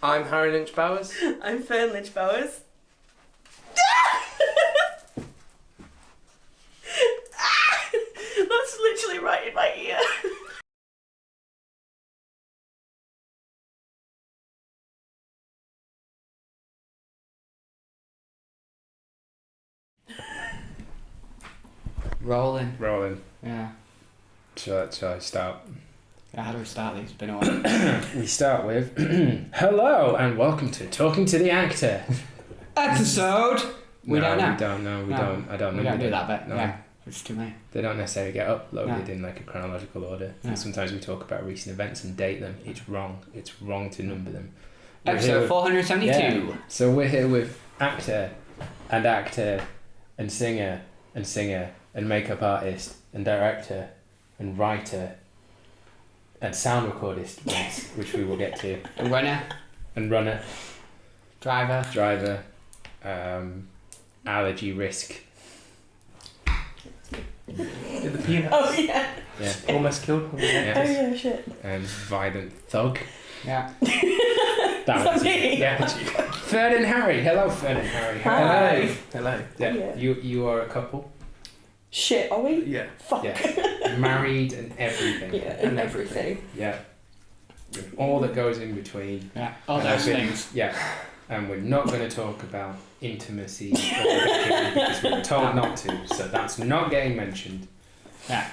I'm Harry Lynch-Bowers. I'm Fern Lynch-Bowers. That's literally right in my ear. Rolling. Yeah. Shall I start? Yeah, how do we start these? It's been a while. We start with hello and welcome to Talking to the Actor. Episode! We don't know. We don't know. I don't know. We don't do that bit. No. Yeah. It's too many. They don't necessarily get uploaded No. in like a chronological order. No. And sometimes we talk about recent events and date them. It's wrong. It's wrong to number them. Episode 472. Yeah. So we're here with actor and singer and makeup artist and director and writer and sound recordist, which we will get to. Runner. Driver. Allergy risk. Did the peanut? Oh yeah. Yeah. Almost killed me. Yeah. Oh yeah, shit. Violent thug. Yeah. That was me. Yeah. Fern and Harry. Hello, Fern and Harry. Hi. Hello. Yeah. Yeah. You are a couple. Shit, are we? Yeah. Fuck. Yeah. Married and everything. Yeah, and everything. Yeah. With all that goes in between. Yeah. All those things. Yeah. And we're not going to talk about intimacy or because we were told not to, so that's not getting mentioned. Yeah.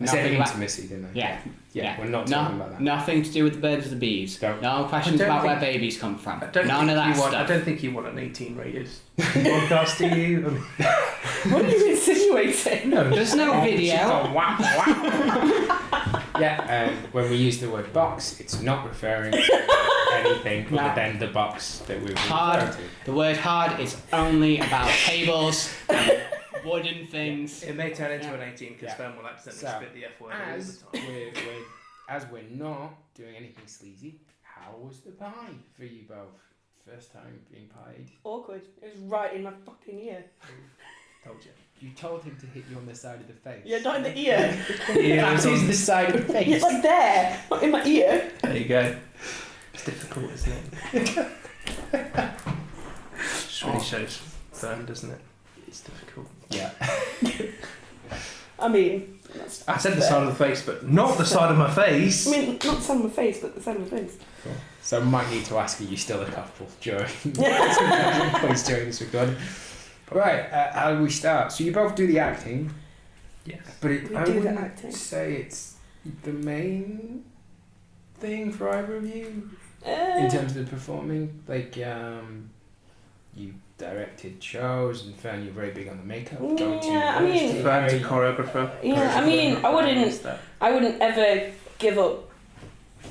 I said Nothing about- intimacy, didn't I? Yeah. Yeah, we're not talking about that. Nothing to do with the birds or the bees. Don't. No questions I don't about where think- babies come from. I don't None think of that you stuff. want, I don't think you want an 18 rated podcast, do you? I mean, What are you insinuating? no. There's no video. She's gone, wah, wah. Yeah, when we use the word box, it's not referring to anything other than the box that we were Hard. referring to. The word hard is only about tables and wooden things. It may turn into an 18 because Yeah. Fern will accidentally So, spit the F word all As the time. as we're not doing anything sleazy, how was the pie for you both? First time being pied. Awkward. It was right in my fucking ear. Told you. You told him to hit you on the side of the face. Yeah, not in the ear. That is the side of the face. It's like there, not in my ear. There you go. It's difficult, isn't it? Just really shows Fern, doesn't it? It's difficult. Yeah. I mean, that's I said the fair. side of the face, but not the side of my face. I mean, not the side of my face, but the side of my face. Cool. So I might need to ask, are you still a couple during this recording? Right, how do we start? So you both do the acting, Yes. but We I do the wouldn't acting. say it's the main thing for either of you in terms of performing. Like, you directed shows, and Fern, you're very big on the makeup. Going to Yeah, I mean- university. Fern's a choreographer. Yeah, I mean, I wouldn't ever give up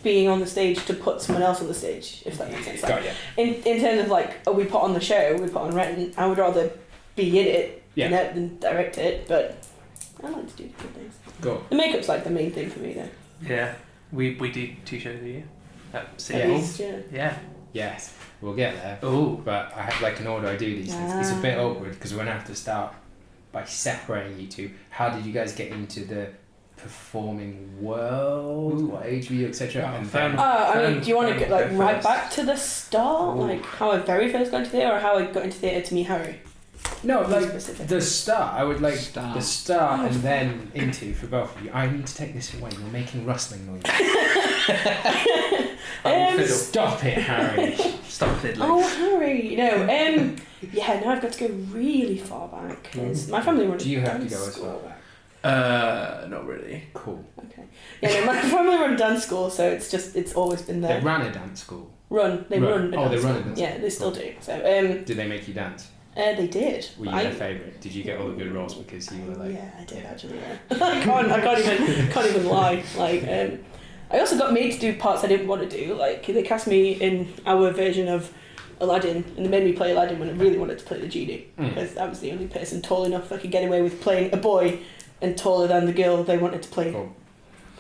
being on the stage to put someone else on the stage, if that makes sense. Like, Got ya. in terms of like, we put on the show, we put on Rent, I would rather be in it Yeah. than direct it, but I like to do different things. Go. The makeup's like the main thing for me though. Yeah. We do 2 shows a year. At At City Hall. least, yeah. Yeah. Yes, we'll get there. Oh. But I have like an order I do these things. It's a bit awkward because we're going to have to start by separating you two. How did you guys get into the performing world? Ooh. What age were you, etc.? Oh, And Fern- then, I mean, do you want to get like go right first. back to the start, Ooh. like how I very first got into theatre, or how I got into theatre to meet Harry? no, Be like specific. the start. I would like Start. the start and then into for both of you. I need to take this away. You're making rustling noise. Fiddle. Stop it, Harry. Stop fiddling. Oh, Harry, yeah, now I've got to go really far back because my family run. Do you have to dance go as school. far back? Not really. Cool. Okay. Yeah, no, my family run a dance school, so it's always been They there. ran a dance school. They Run. run. Oh, they dance run a school. dance Yeah, school. they still Cool. do. So Did they make you dance? they did. Were you their favourite? Did you get all the good roles because you were like? Yeah, I did Yeah. actually. Yeah. I can't even lie. Like, I also got made to do parts I didn't want to do. Like, they cast me in our version of Aladdin, and they made me play Aladdin when I really wanted to play the genie, because I was the only person tall enough that could get away with playing a boy and taller than the girl they wanted to play. Cool.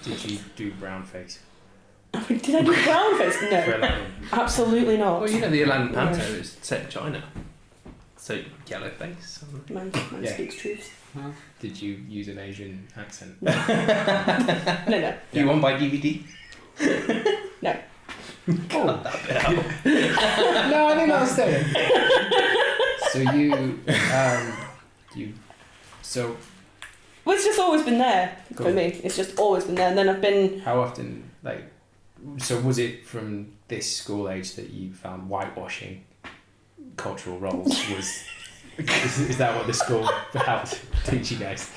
Did you do brown face? Did I do brown face? For No, Aladdin? absolutely not. Well, you know the Aladdin Yeah. Panto is set in China. So yellow face. Man Yeah. speaks truth. Did you use an Asian accent? No. Do you want by DVD? No. Cut that bit out. No, I think I'll stay. So so Well, it's just always been there for Cool. me. It's just always been there. And then I've been... how often, like, so was it from this school age that you found whitewashing cultural roles was... is that what the school helped teach you guys?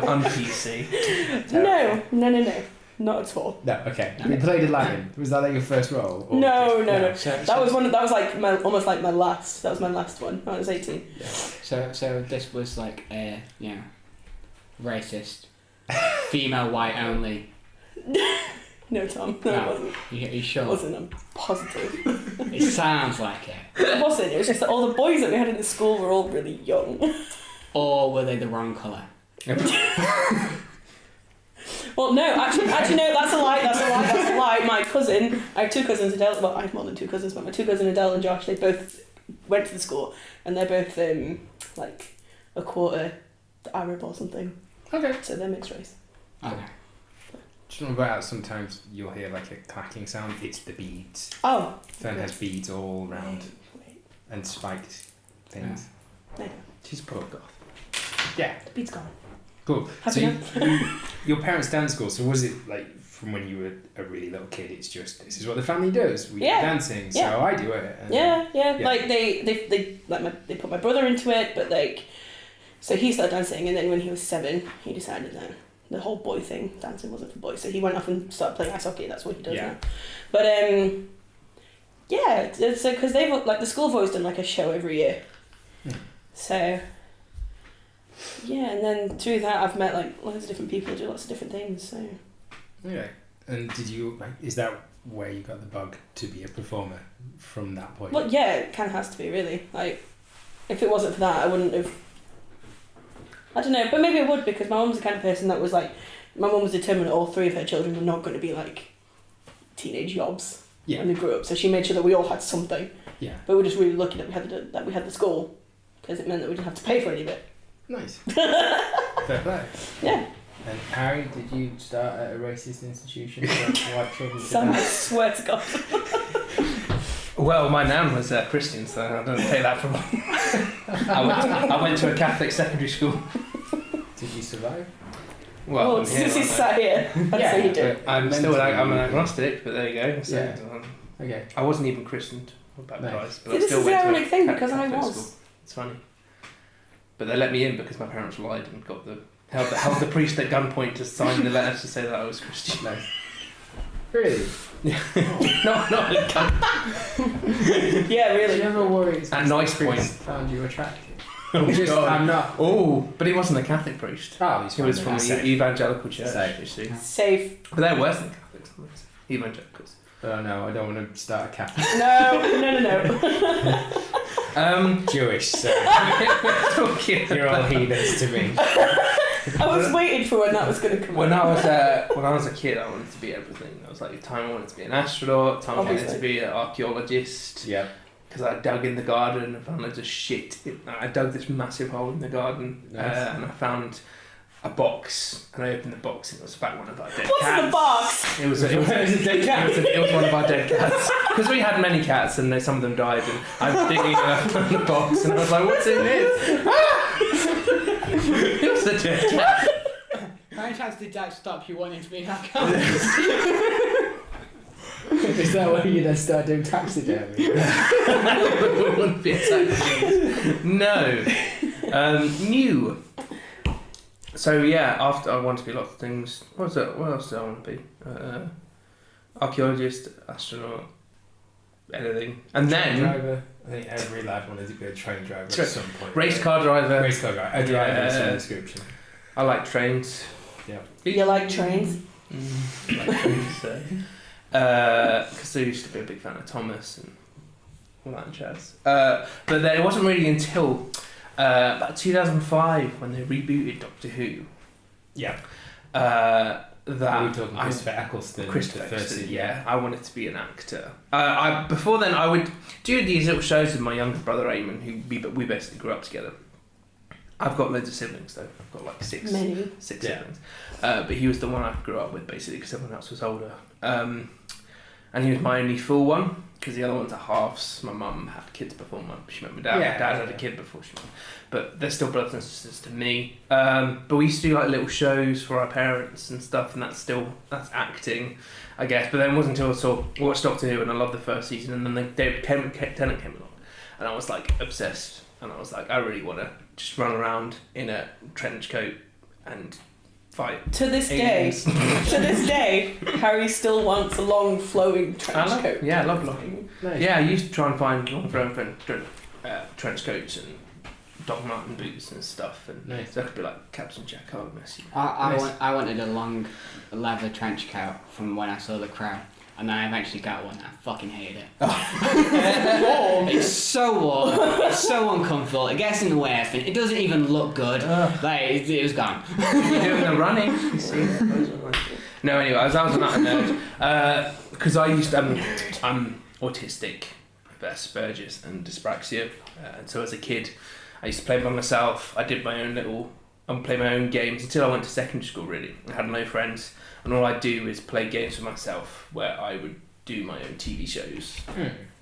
On PC. No. Not at all. No, okay. You played Aladdin. Was that like your first role? Or No. So, That was almost like my last. That was my last one when I was 18. So this was like a racist, female white only. No, Tom. No, No. it wasn't. You It sure? wasn't. I'm positive. It sounds like it. It wasn't. It was just that all the boys that we had in the school were all really young. Or were they the wrong colour? Well, no, actually, no, that's a lie. My cousin, I have two cousins, Adele. Well, I have more than two cousins, but my two cousins, Adele and Josh, they both went to the school, and they're both like a quarter Arab or something. Okay. So they're mixed race. Okay. Just remember how sometimes you'll hear like a clacking sound. It's the beads. Oh. Fern has beads all around Wait. and spiked things. No, She's poor goth. Yeah. the beat's gone. Cool. Happy So now? your parents dance school. So was it like from when you were a really little kid? It's just this is what the family does. We do Yeah. dancing. So Yeah. I do it. And Yeah. yeah. Like they put my brother into it, but like, so he started dancing, and then when he was 7, he decided that the whole boy thing, dancing wasn't for boys, so he went off and started playing ice hockey. That's what he does Yeah. now. But yeah, it's because they've like the school have always done like a show every year. So yeah, and then through that I've met like loads of different people who do lots of different things. So Okay. And did you like? Is that where you got the bug to be a performer from that point? well, yeah, it kind of has to be really. Like, if it wasn't for that, I wouldn't have. I don't know, but maybe I would, because my mum's the kind of person that was like, my mum was determined that all 3 of her children were not going to be like teenage yobs Yeah. when they grew up. So she made sure that we all had something. Yeah. But we were just really lucky that we had the school, because it meant that we didn't have to pay for any of it. Nice. Fair play. Yeah. And Harry, did you start at a racist institution for white children to Sam, I dance? swear to God. Well, my nan was Christian, so I don't take that from I went to a Catholic secondary school. Did you survive? Well, Well, I'm here, since he's aren't I? sat here, I'd say he did. but I'm mentally- I'm an agnostic, but there you go. So, Yeah. Okay. I wasn't even christened or baptised, but See, I this still is the went to a ironic thing, Catholic because I was. school. It's funny. But they let me in because my parents lied and held the priest at gunpoint to sign the letter to say that I was Christian. Nice. Really? Not at gun. Yeah, Did really. you ever worry At nice the priest point. found you attractive? Oh, Just, God. I'm not. Oh, but he wasn't a Catholic priest. Oh, he's He was fine from then. the evangelical church, Safe. you see. Safe. But they're worse than Catholics, evangelicals. Oh no, I don't want to start a Catholic. No. Jewish, so Talking you're all about- heathens to me. I was waiting for when that was going to come When out. I was a kid, I wanted to be everything. I was like, time I wanted to be an astronaut, time I wanted Obviously. to be an archaeologist. Yeah. Because I dug in the garden and found loads of shit. I dug this massive hole in the garden Nice. and I found a box, and I opened the box and it was about one of our dead What's cats. in the box? It was a dead cat. It was one of our dead cats. Because we had many cats and some of them died, and I was digging and I found the box and I was like, what's in this? It was a dead cat. How many times did that stop you wanting to be an alcoholic? Is that why you then start doing taxidermy? It wouldn't be a taxi. No. New. So yeah, after I wanted to be lots of things. What else did I want to be? Archaeologist, astronaut, anything. And Train then driver. I think every lad wanted to be a train driver at some point. race car driver. Race car driver. A driver Yeah. is some description. I like trains. Yeah. You like trains? I like trains. Because I used to be a big fan of Thomas and all that jazz. But then it wasn't really until about 2005 when they rebooted Doctor Who. Yeah. That Are we talking I- Christopher Eccleston? Christopher the first Eccleston, season? yeah. I wanted to be an actor. Before then, I would do these little shows with my younger brother Eamon, who we basically grew up together. I've got loads of siblings though. I've got like six Many. siblings. But he was the one I grew up with basically because everyone else was older. And and he was my only full one because the other ones are halves. My mum had kids before she met my dad. Yeah. My dad had a kid before she met me. But they're still brothers and sisters to me. But we used to do like little shows for our parents and stuff, and that's acting, I guess. But then it wasn't until I watched Doctor Who and I loved the first season, and then David Tennant came along, and I was like obsessed, and I was like, I really want to just run around in a trench coat and fight. To this aliens. day, Harry still wants a long flowing trench coat. Yeah, I love long. Nice. Yeah, I used to try and find long flowing trench coats and Doc Marten boots and stuff, and Nice. so I could be like Captain Jack Harkness. I wanted a long leather trench coat from when I saw The Crown, and then I eventually got one. I fucking hated it. It's so warm. It's so uncomfortable. It gets in the way of everything. It doesn't even look good. Like it was gone. You're doing the running. You see that? No, anyway, I was not a nerd because I used I'm autistic, with Asperger's and dyspraxia, and so as a kid, I used to play by myself. I did my own play my own games until I went to secondary school. Really, I had no friends, and all I'd do is play games for myself, where I would do my own TV shows,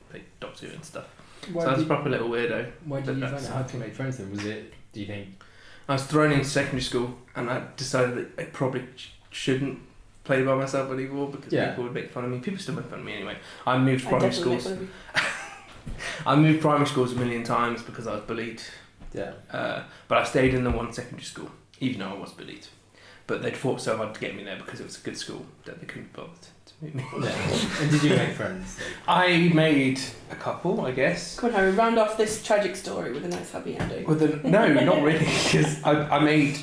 play Doctor Who and stuff. So I was a proper little weirdo. Why did you find it hard to make friends then? Was it, do you think? I was thrown into secondary school, and I decided that I probably shouldn't play by myself anymore because people would make fun of me. People still make fun of me anyway. I moved primary schools. I moved primary schools a million times because I was bullied. Yeah. But I stayed in the one secondary school, even though I was bullied. But they'd fought so hard to get me there because it was a good school that they couldn't be bothered to move me. Yeah. And did you make friends? I made a couple, I guess. Come on, Harry, round off this tragic story with a nice happy ending. No, not really, because I made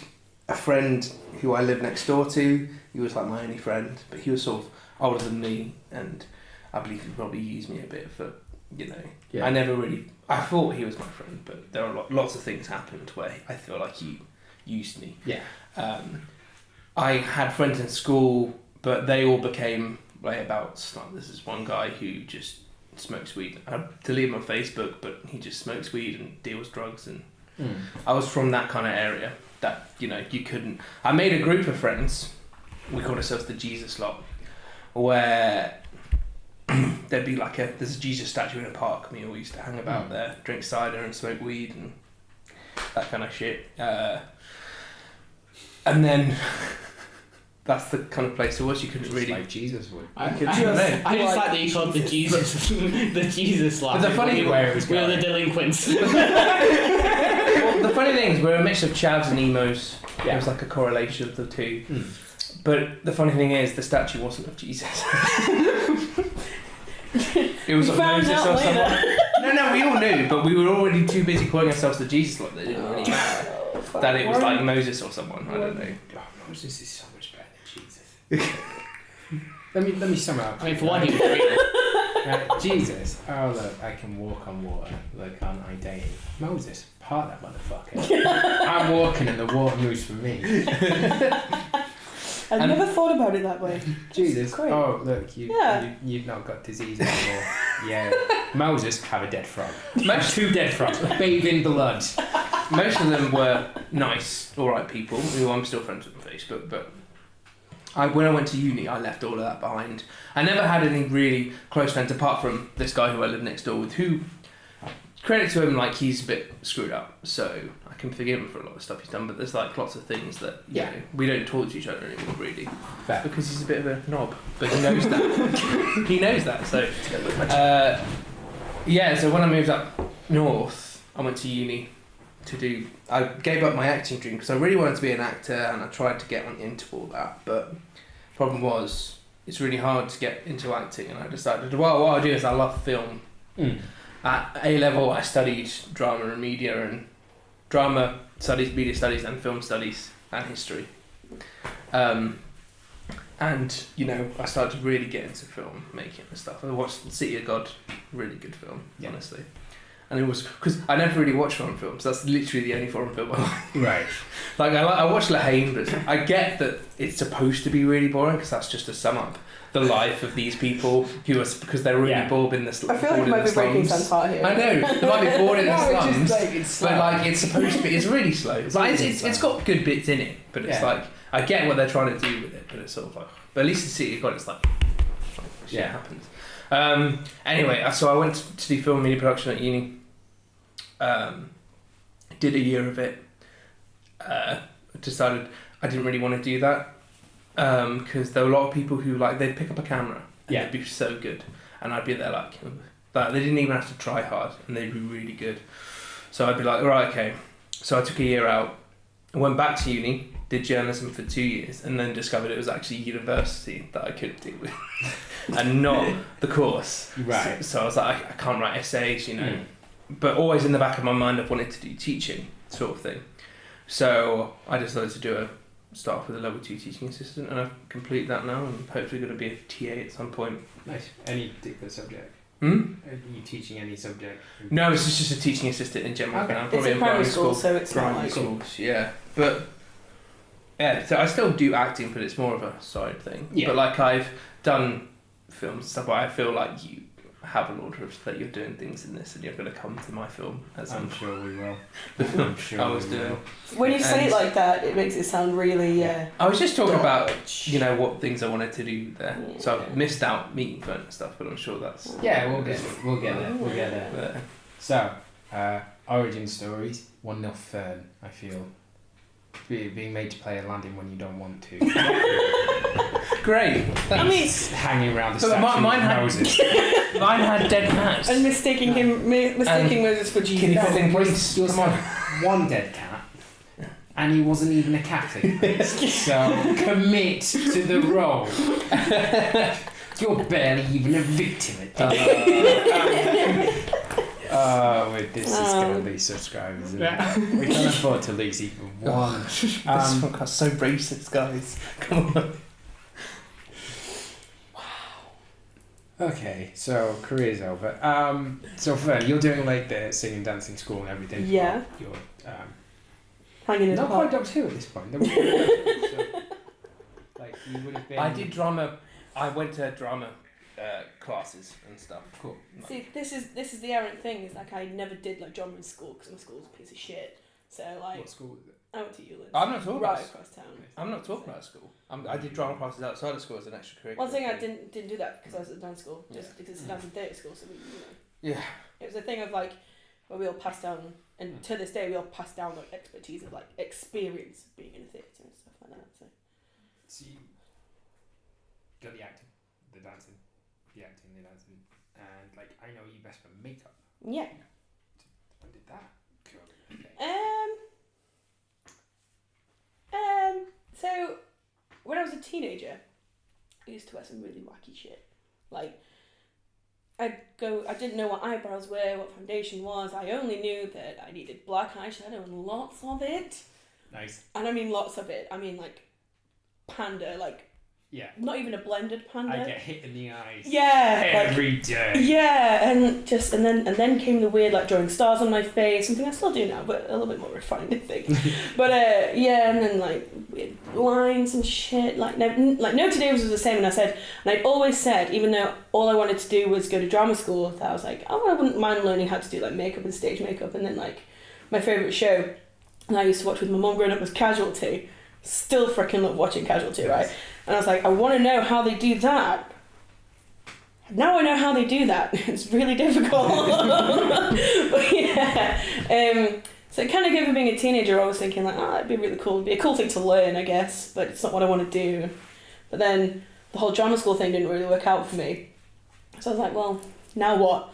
a friend who I lived next door to. He was like my only friend, but he was sort of older than me, and I believe he probably used me a bit for, Yeah. I thought he was my friend, but there are lots of things happened where I feel like he used me. Yeah. I had friends in school, but they all became layabouts. Like, there's this one guy who just smokes weed. I delete him on Facebook, but he just smokes weed and deals drugs, and I was from that kind of area that you couldn't. I made a group of friends. We called ourselves the Jesus Lot, where there'd be there's a Jesus statue in a park, and we all used to hang about there, drink cider and smoke weed and that kind of shit. And then that's the kind of place it was. You couldn't really like Jesus would. I just like that you called the Jesus the Jesus lot. But the funny where it was we were going. the delinquents. Well, the funny thing is we're a mix of chavs and emos. Yeah. There was like a correlation of the two. But the funny thing is the statue wasn't of Jesus. It was of Moses or someone. No, we all knew, but we were already too busy calling ourselves the Jesus Lot that it didn't really matter. That it was like Moses or someone, I don't know. Oh, Moses is so much better than Jesus. let me sum it up. I mean, for one, he was real. Jesus, oh look, I can walk on water. Look, aren't I dating? Moses, part that motherfucker. I'm walking and the water moves for me. I've never thought about it that way. Jesus, Great. oh look, you've not got disease anymore. Yeah. Moses, have a dead frog. Two dead frogs, bathe in blood. Most of them were nice, alright people, who I'm still friends with on Facebook, but when I went to uni, I left all of that behind. I never had any really close friends apart from this guy who I lived next door with, who, credit to him, he's a bit screwed up, so I can forgive him for a lot of stuff he's done, but there's lots of things that, we don't talk to each other anymore, really. Fair. Because he's a bit of a knob, but he knows that. He knows that, so... so when I moved up north, I went to uni I gave up my acting dream because I really wanted to be an actor, and I tried to get into all that, but the problem was it's really hard to get into acting, and I decided, well, what I do is I love film. At A-level I studied drama and media, and drama studies, media studies and film studies and history. And I started to really get into film making and stuff. I watched City of God, really good film, honestly. And it was because I never really watched foreign films. That's literally the only foreign film I like. Right. I watched La Haine, but I get that it's supposed to be really boring because that's just to sum up the life of these people because they're really bored in the slums. I feel like you might be breaking Sam's heart here. I know, they might be bored in the slums, it's but it's supposed to be. It's really slow. It's got good bits in it, but it's I get what they're trying to do with it, but it's sort of but at least in City of God, it's shit happens. Anyway, so I went to do film and media production at uni. Did a year of it. Decided I didn't really want to do that because there were a lot of people who they'd pick up a camera and they'd be so good, and I'd be there like they didn't even have to try hard and they'd be really good. So I'd be like, right, okay. So I took a year out, went back to uni, did journalism for 2 years, and then discovered it was actually university that I could do with, and not the course. Right. So I was like, I can't write essays, But always in the back of my mind, I've wanted to do teaching sort of thing. So I decided to start off with a level 2 teaching assistant, and I've completed that now, and hopefully going to be a TA at some point. Nice. Any particular subject? Are you teaching any subject? No, it's just a teaching assistant in general. Okay. Now. It's in primary school, so it's not primary like... schools, yeah. But yeah, so I still do acting, but it's more of a side thing. Yeah. But I've done films and stuff where I feel like you have an order of that you're doing things in this, and you're going to come to my film as I'm sure we will. the film I'm sure I was we doing. will. When you say it like that, it makes it sound really... I was just talking about Dodge. what things I wanted to do there. So I've missed out meeting Fern and stuff, but I'm sure that's Yeah, we'll get there. We'll get there. there. So, origin stories. 1-0 Fern. I feel being made to play a landing when you don't want to. Great. I mean... Hanging around the But statue mine of had- Moses. Mine had dead cats. And mistaking Moses for Jesus. Can you No, put in yours- place? yours Come on. had one dead cat, and he wasn't even a Catholic priest. So commit to the role. You're barely even a victim at this. This is going to lose subscribers. Isn't it? We can't afford to lose even one. This podcast's so racist, guys. Come on. Okay, so career's over. So Fern, you're doing the singing, dancing school and everything. Yeah. You're Hanging in not the quite park. Doctor Who at this point. So, you would have been. I did drama. I went to drama classes and stuff. Cool. See, this is the errant thing. Is I never did drama in school because my school was a piece of shit. So What school is it? I went to Eulens. I'm not talking right about. across town. I'm not talking about school. I did drama classes outside of school as an extracurricular. One thing I didn't do that because I was at dance school, just Yeah. because it's a dance and theatre school. So Yeah. it was a thing of where we all passed down, and to this day we all pass down expertise of experience of being in a theatre and stuff like that. So you got the acting, the dancing, and I know you best for makeup. Yeah. When did that go? Okay. So when I was a teenager, I used to wear some really wacky shit. I didn't know what eyebrows were, what foundation was. I only knew that I needed black eyeshadow and lots of it. Nice. And I mean lots of it. I mean panda, Yeah. not even a blended panda. I get hit in the eyes. Yeah. Every day. Yeah, and then came the weird drawing stars on my face, something I still do now, but a little bit more refined, I think. But yeah, and then weird lines and shit. No Today was the same, and I'd always said, even though all I wanted to do was go to drama school, that I was I wouldn't mind learning how to do makeup and stage makeup, and then my favourite show that I used to watch with my mum growing up was Casualty. Still freaking love watching Casualty, right? And I was I want to know how they do that. Now I know how they do that. It's really difficult. But yeah. So kind of given being a teenager, I was thinking it'd be really cool. It'd be a cool thing to learn, I guess, but it's not what I want to do. But then the whole drama school thing didn't really work out for me. So I was well, now what?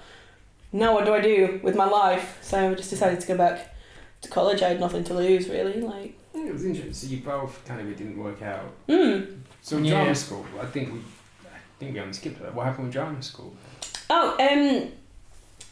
Now what do I do with my life? So I just decided to go back to college. I had nothing to lose, really. It was interesting. So you both it didn't work out. So Yeah. drama school. I think we only skipped that. What happened with drama school? Oh, Sorry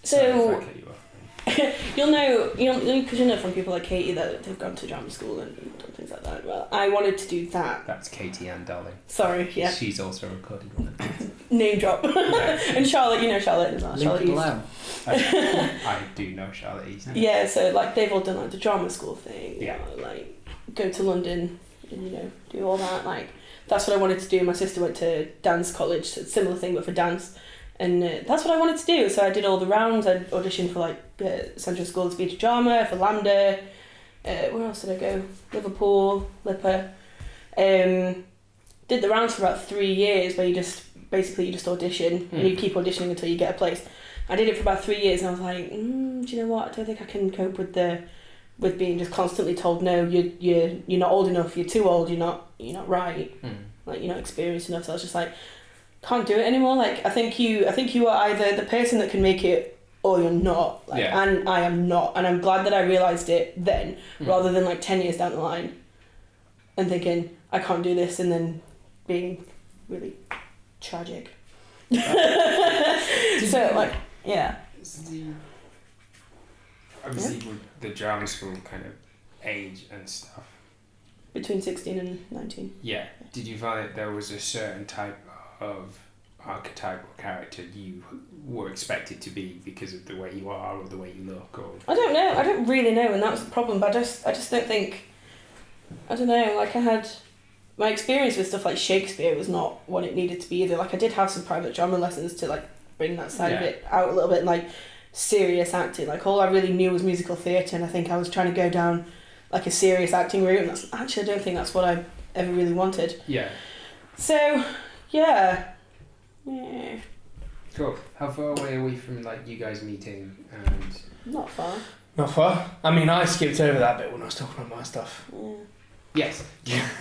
so if I cut you off. you'll know because from people like Katie that they've gone to drama school and done things like that. Well, I wanted to do that. That's Katie Ann Darling. Sorry, yeah, She's also recorded one of these. name drop. And Charlotte, Charlotte as well. Link Charlotte East. below. I do know Charlotte East. Yeah, so they've all done the drama school thing. Yeah. Go to London and do all that. That's what I wanted to do. My sister went to dance college, so it's a similar thing but for dance, and that's what I wanted to do. So I did all the rounds. I auditioned for Central School of Speech and Drama, for LAMDA. Where else did I go? Liverpool, LIPA. Did the rounds for about 3 years, where you just basically you just audition and you keep auditioning until you get a place. I did it for about 3 years and I was like, do you know what? I don't think I can cope with being just constantly told no. You're not old enough. You're too old. You're not right. Like you're not experienced enough. So I was just like, can't do it anymore. Like I think you are either the person that can make it or you're not. Like, and I am not. And I'm glad that I realised it then, rather than like 10 years down the line, and thinking I can't do this, and then being really tragic. So like. Yeah. Obviously, with the drama school kind of age and stuff. Between 16 and 19. Yeah. Did you find that there was a certain type of archetype or character you were expected to be because of the way you are or the way you look? Or I don't know. I don't really know, and that was the problem. But I just don't think. I don't know. Like I had. My experience with stuff like Shakespeare was not what it needed to be either. Like I did have some private drama lessons to like bring that side of it out a little bit, and like serious acting. Like all I really knew was musical theatre, and I think I was trying to go down like a serious acting route, and that's actually I don't think that's what I ever really wanted. Yeah. So, yeah. Cool. How far away are we from like you guys meeting and? Not far. Not far. I mean, I skipped over that bit when I was talking about my stuff. Yeah. Yes,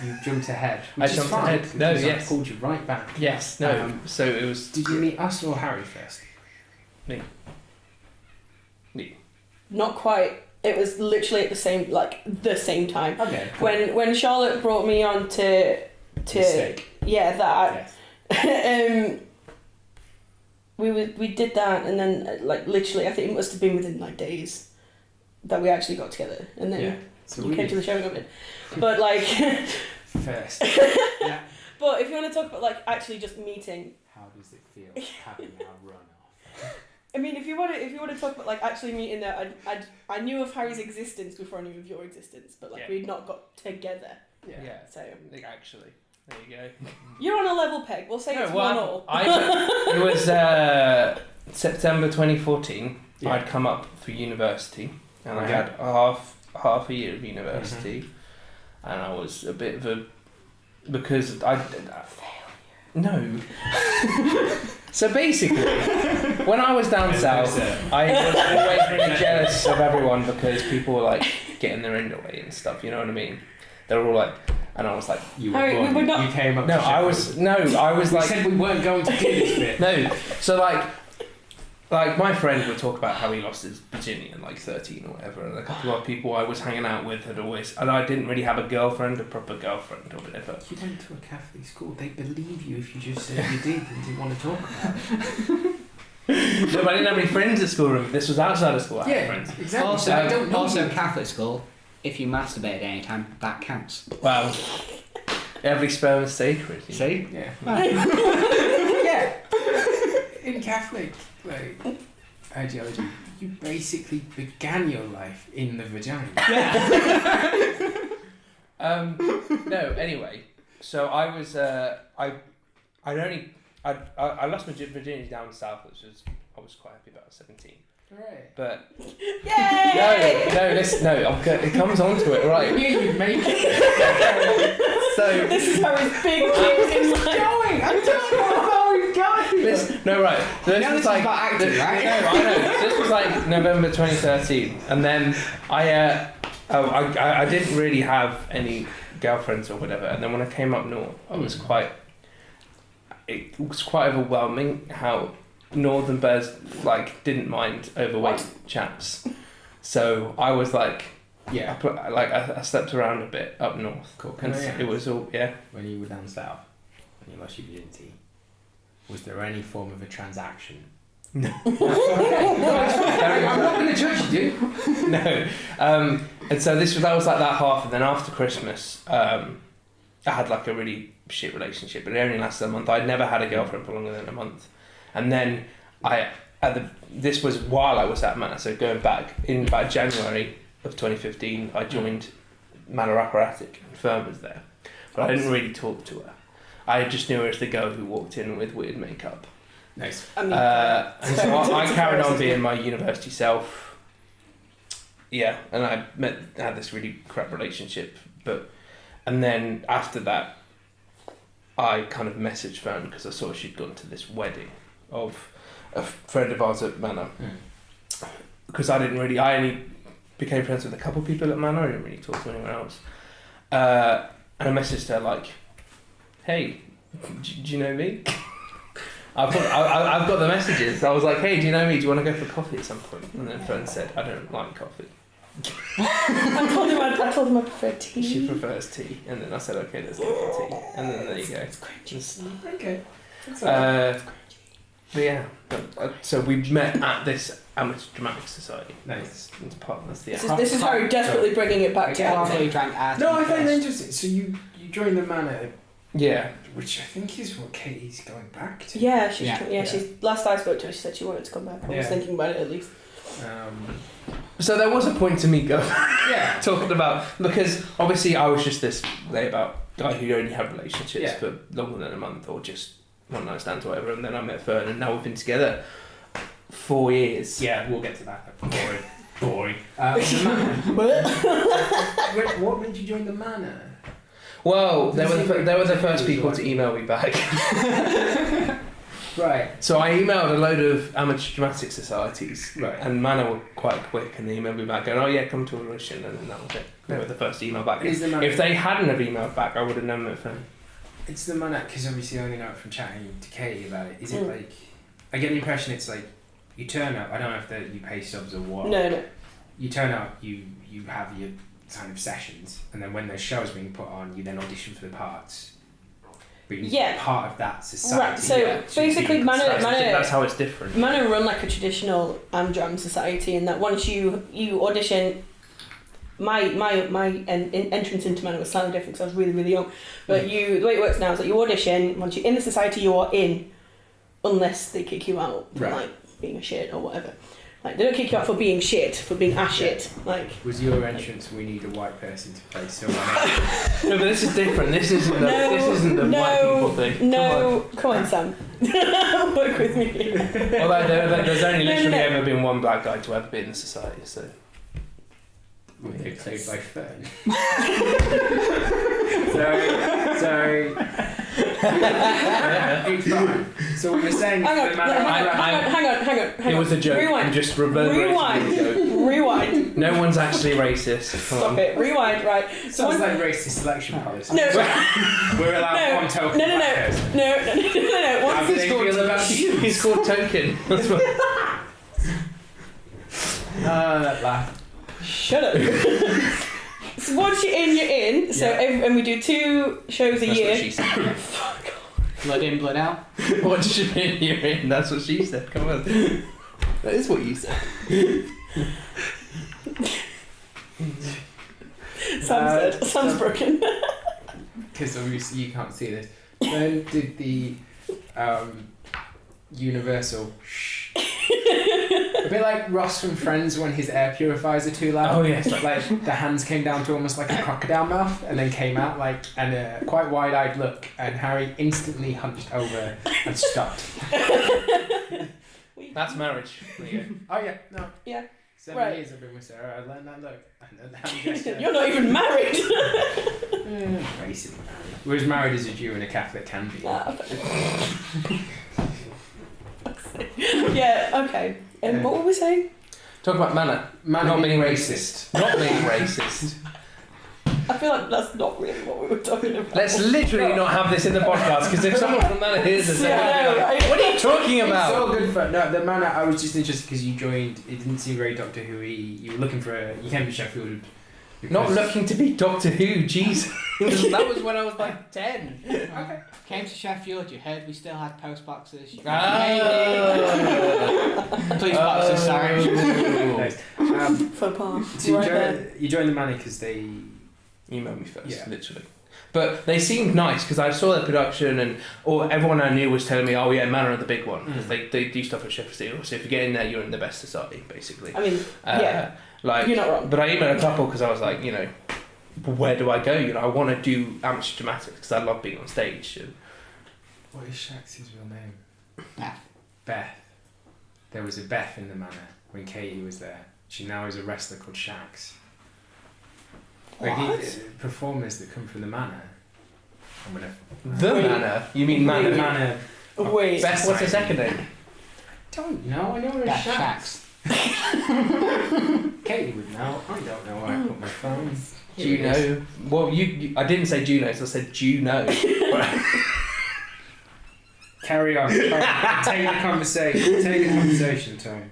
you jumped ahead. I jumped ahead. No, yes. I pulled you right back. Yes, no. So it was. Did you meet us or Harry first? Me. Not quite. It was literally at the same time. Okay. Cool. When Charlotte brought me on to Mistake. yeah, that Yes. we did that, and then like literally I think it must have been within like days that we actually got together, and then So you came to the show of it. But like first. Yeah. But if you want to talk about like actually just meeting, How does it feel having a run off? I mean, if you want to talk about like actually meeting there, I knew of Harry's existence before I knew of your existence, but like we'd not got together. Yeah. So Actually, there you go. you're on a level peg. We'll say it's 1-1. It was September 2014. Yeah. I'd come up for university, and I had half a year of university, and I was a bit of a because I no. So basically, when I was down south, I was always really jealous of everyone because people were like getting their underway and stuff. You know what I mean? They were all like, and I was like, You were Harry, born. we were not- You came up. no, to I was We like, said we weren't going to do this bit. no. So like my friend would talk about how he lost his virginity at like 13 or whatever, and a couple of people I was hanging out with had always, and I didn't really have a proper girlfriend or whatever. You went to a Catholic school. They believe you if you just said you did and didn't want to talk about it. No, but I didn't have any friends at school. This was outside of school. I had friends. exactly. Also, I don't know also you. Catholic school, if you masturbate at any time, that counts. Wow. Every sperm is sacred. You know? See? Yeah. Yeah. In Catholic ideology, you basically began your life in the vagina. No. Anyway, so I was I lost my virginity down south, which was I was quite happy about. I was 17. Right. But Yay! no, listen, no. It comes onto it, right? You make it. So This is Harry's big dreams in life. going. I'm talking about how we've got here. this, no, right. So this Now was this is like about acting, right? No, I know. This was like November 2013, and then I didn't really have any girlfriends or whatever. And then when I came up north, it was quite overwhelming how northern bears like didn't mind overweight chaps. So I was like, I slept around a bit up north. Cool. And it was all When you were down south, when you lost your virginity, was there any form of a transaction? No. I'm not going to judge you, dude. No. And so that was like that half, and then after Christmas, I had like a really shit relationship, but it only lasted a month. I'd never had a girlfriend for longer than a month, and then this was while I was at Manor, so going back in about January of 2015, I joined Manor Apparatic, and Fern was there, but I didn't really talk to her. I just knew her as the girl who walked in with weird makeup. Nice. I mean, And so I carried on being my university self. Yeah, and I had this really crap relationship, and then after that, I kind of messaged Fern because I saw she'd gone to this wedding of a friend of ours at Manor. Because I only became friends with a couple of people at Manor. I didn't really talk to anyone else. And I messaged her like, "Hey, do you know me?" I've got the messages. I was like, "Hey, do you know me? Do you want to go for coffee at some point?" And then Fern said, "I don't like coffee." I told him I preferred tea. She prefers tea, and then I said, "Okay, let's go for tea." And then there you go. It's cringy. Okay. But yeah, so we met at this amateur dramatic society. Nice. It's part of the This is Harry desperately bringing it back to Probably drank art. No, I find that interesting. So you joined the Manor, Yeah. which I think is what Katie's going back to. Yeah, she's Yeah. she's last I spoke to her, she said she wanted to come back. I was Yeah. thinking about it at least. So there was a point to me going Yeah. talking about, because obviously I was just this layabout guy who only had relationships Yeah. for longer than a month or just one night stands or whatever, and then I met Fern and now we've been together 4 years. Yeah, we'll get to that. Boring. The Manor. What made you join the Manor? Well, they were the first people to email me back. Right. So I emailed a load of amateur dramatic societies, Right. and Manor were quite quick, and they emailed me back going, "Oh yeah, come to audition," and then that was it. They were the first email back. Is the Manor, If they hadn't have emailed back, I would have known it from. it's the Manor, because obviously I only know it from chatting to Katie about it. Is it like, I get the impression it's like, you turn up, I don't know if you pay subs or what. No. You turn up, you have your kind of sessions, and then when there's shows being put on, you then audition for the parts. But you're Yeah. part of that society. Right, so yeah, basically That's how it's different. Manor run like a traditional Amdram society in that once you audition, my entrance into Manor was slightly different because I was really, really young. But the way it works now is that you audition, once you're in the society you are in, unless they kick you out for like being a shit or whatever. Like they don't kick you out for being shit, for being a shit. Like was your entrance, we need a white person to play someone No, but this is different. This isn't the white people thing. No, come on Sam. Work with me. Although there's only literally ever been one black guy to ever be in the society, so. Played by Fern. Sorry. It's fine. So what you're saying is Hang on. It was a joke. Rewind. I'm just reverberating the joke. Rewind. No one's actually racist. Come Stop on. it. Rewind. Right. Sounds like racist selection policy. No. We're allowed one token. No. black person. No. How Once do they feel about you? He's called Token. That's what. That laugh. Shut up. So once you're in. So and we do 2 shows a That's year. what she said. Fuck off. Blood in, blood out. What did you mean you're in? That's what she said. Come on. That is what you said. Sam's broken. Because obviously you can't see this. Then did the universal shh. A bit like Ross from Friends when his air purifiers are too loud. Oh yes. Like the hands came down to almost like a crocodile mouth and then came out like and a quite wide-eyed look, and Harry instantly hunched over and stopped. That's marriage. There you go. Oh yeah, no. Yeah. 7 Right. years I've been with Sarah, I learned that look. And then hand gesture. You're not even married. Basically married. We're as married as a Jew and a Catholic can be. Yeah, okay. And what were we saying? Talk about Manor. Not being racist. Not being racist. I feel like that's not really what we were talking about. Let's literally not have this in the podcast, because if someone from Manor hears this, they're gonna be like, what are you talking It's about? all good for no. The Manor. I was just interested because you joined. It didn't seem very Doctor Who-y. You were looking for you came to Sheffield. Not looking to be Doctor Who, jeez. That was when I was like 10. Okay. Came to Sheffield, you heard we still had post boxes. You Police boxes, sorry. Nice. Faux pas. So Right you joined the Manor because they Emailed me first, Yeah. literally. But they seemed nice because I saw their production, or everyone I knew was telling me, "Oh yeah, Manor are the big one," because they do stuff at Sheffield Steel. So if you get in there, you're in the best society, basically. I mean, yeah. Like, You're not wrong. But I emailed a couple because I was like, where do I go? I want to do amateur dramatics because I love being on stage. What is Shax's real name? Beth. Beth. There was a Beth in the Manor when Katie was there. She now is a wrestler called Shax. What? Performers that come from the Manor. I'm gonna. The Wait. Manor. You mean Manor? Manor. Wait. Best. What's the second name? Don't know. I know where That's Shacks. Shax. Katie would know. I don't know where I put my phone. Juno. Well, you. I didn't say Juno, so I said Juno. Carry on. Take the conversation. Take the conversation, Tony.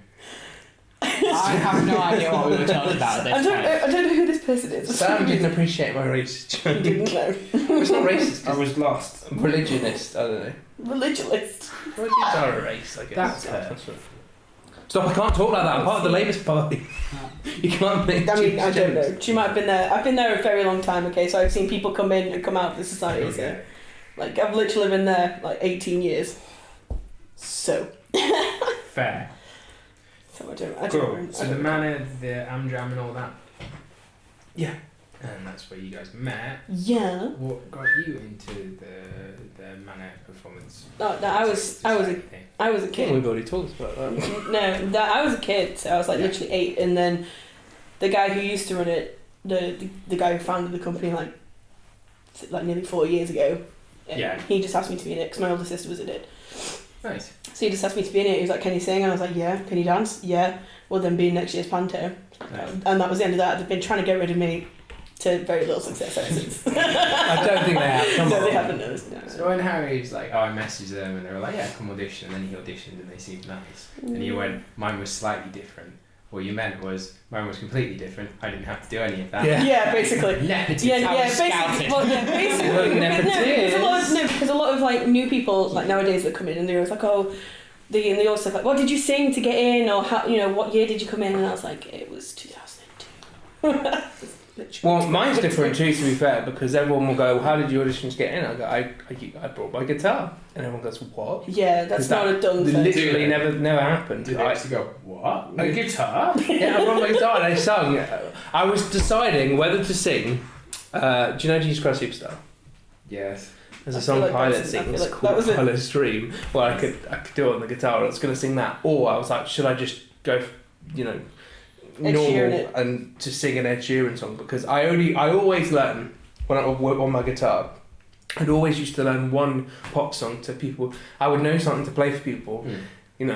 I have no idea what we were talking about at I this point. don't know who this person is. Sam didn't appreciate my racist You joke. didn't know. It's not racist. I was lost. Religionist. I don't know. Religionist. Religions are a race, I guess. That's her. what- Stop! I can't talk like that. I'm part of the Labour Party. You can't make. I mean, cheap I don't jokes. know. She might have been there. I've been there a very long time, okay, so I've seen people come in and come out of the society, so. Like, I've literally been there, like, 18 years. So. Fair. So I don't Cool. So I the don't- Manor, the Amdram, and all that. Yeah. And that's where you guys met. Yeah. What got you into the Manor performance? Oh, no, I was a I think kid. we've already talked about that. I was a kid, so I was like literally 8, and then the guy who used to run it, the guy who founded the company like nearly 4 years ago, Yeah. he just asked me to be in it because my older sister was in it. Nice. So he just asked me to be in it. He was like, "Can you sing?" And I was like, "Yeah." "Can you dance?" "Yeah." "Well, then be in next year's Panto." Nice. And that was the end of that. They've been trying to get rid of me to very little success ever since. I don't think they have. Come No, on. they haven't. No. So when Harry was like, oh, I messaged them, and they were like, yeah, come audition, and then he auditioned, and they seemed nice. And you went, mine was slightly different. What you meant was, mine was completely different. I didn't have to do any of that. Yeah. Yeah, basically. Nepotism. Yeah, I yeah, was basically. scouted. Well, yeah, basically. Well, Because a lot of like new people like nowadays that come in and they're always like, oh, they all say like, what did you sing to get in, or how, what year did you come in? And I was like, it was 2002. Well, mine's different too, to be fair, because everyone will go, "How did you audition to get in?" I go, "I brought my guitar," and everyone goes, "What?" Yeah, that's 'Cause not a done thing. Literally never happened. Did they actually go, what? A guitar? Yeah, I brought my guitar and I sung. I was deciding whether to sing. Do you know Jesus Christ Superstar? Yes. There's I a feel song like Pilot that's- I feel sings like that called was it. Pilot Stream, where I could do it on the guitar. I was going to sing that, or I was like, should I just go, normal Sheeran and just sing an Ed Sheeran song? Because I always learn when I work on my guitar. I'd always used to learn one pop song to people. I would know something to play for people.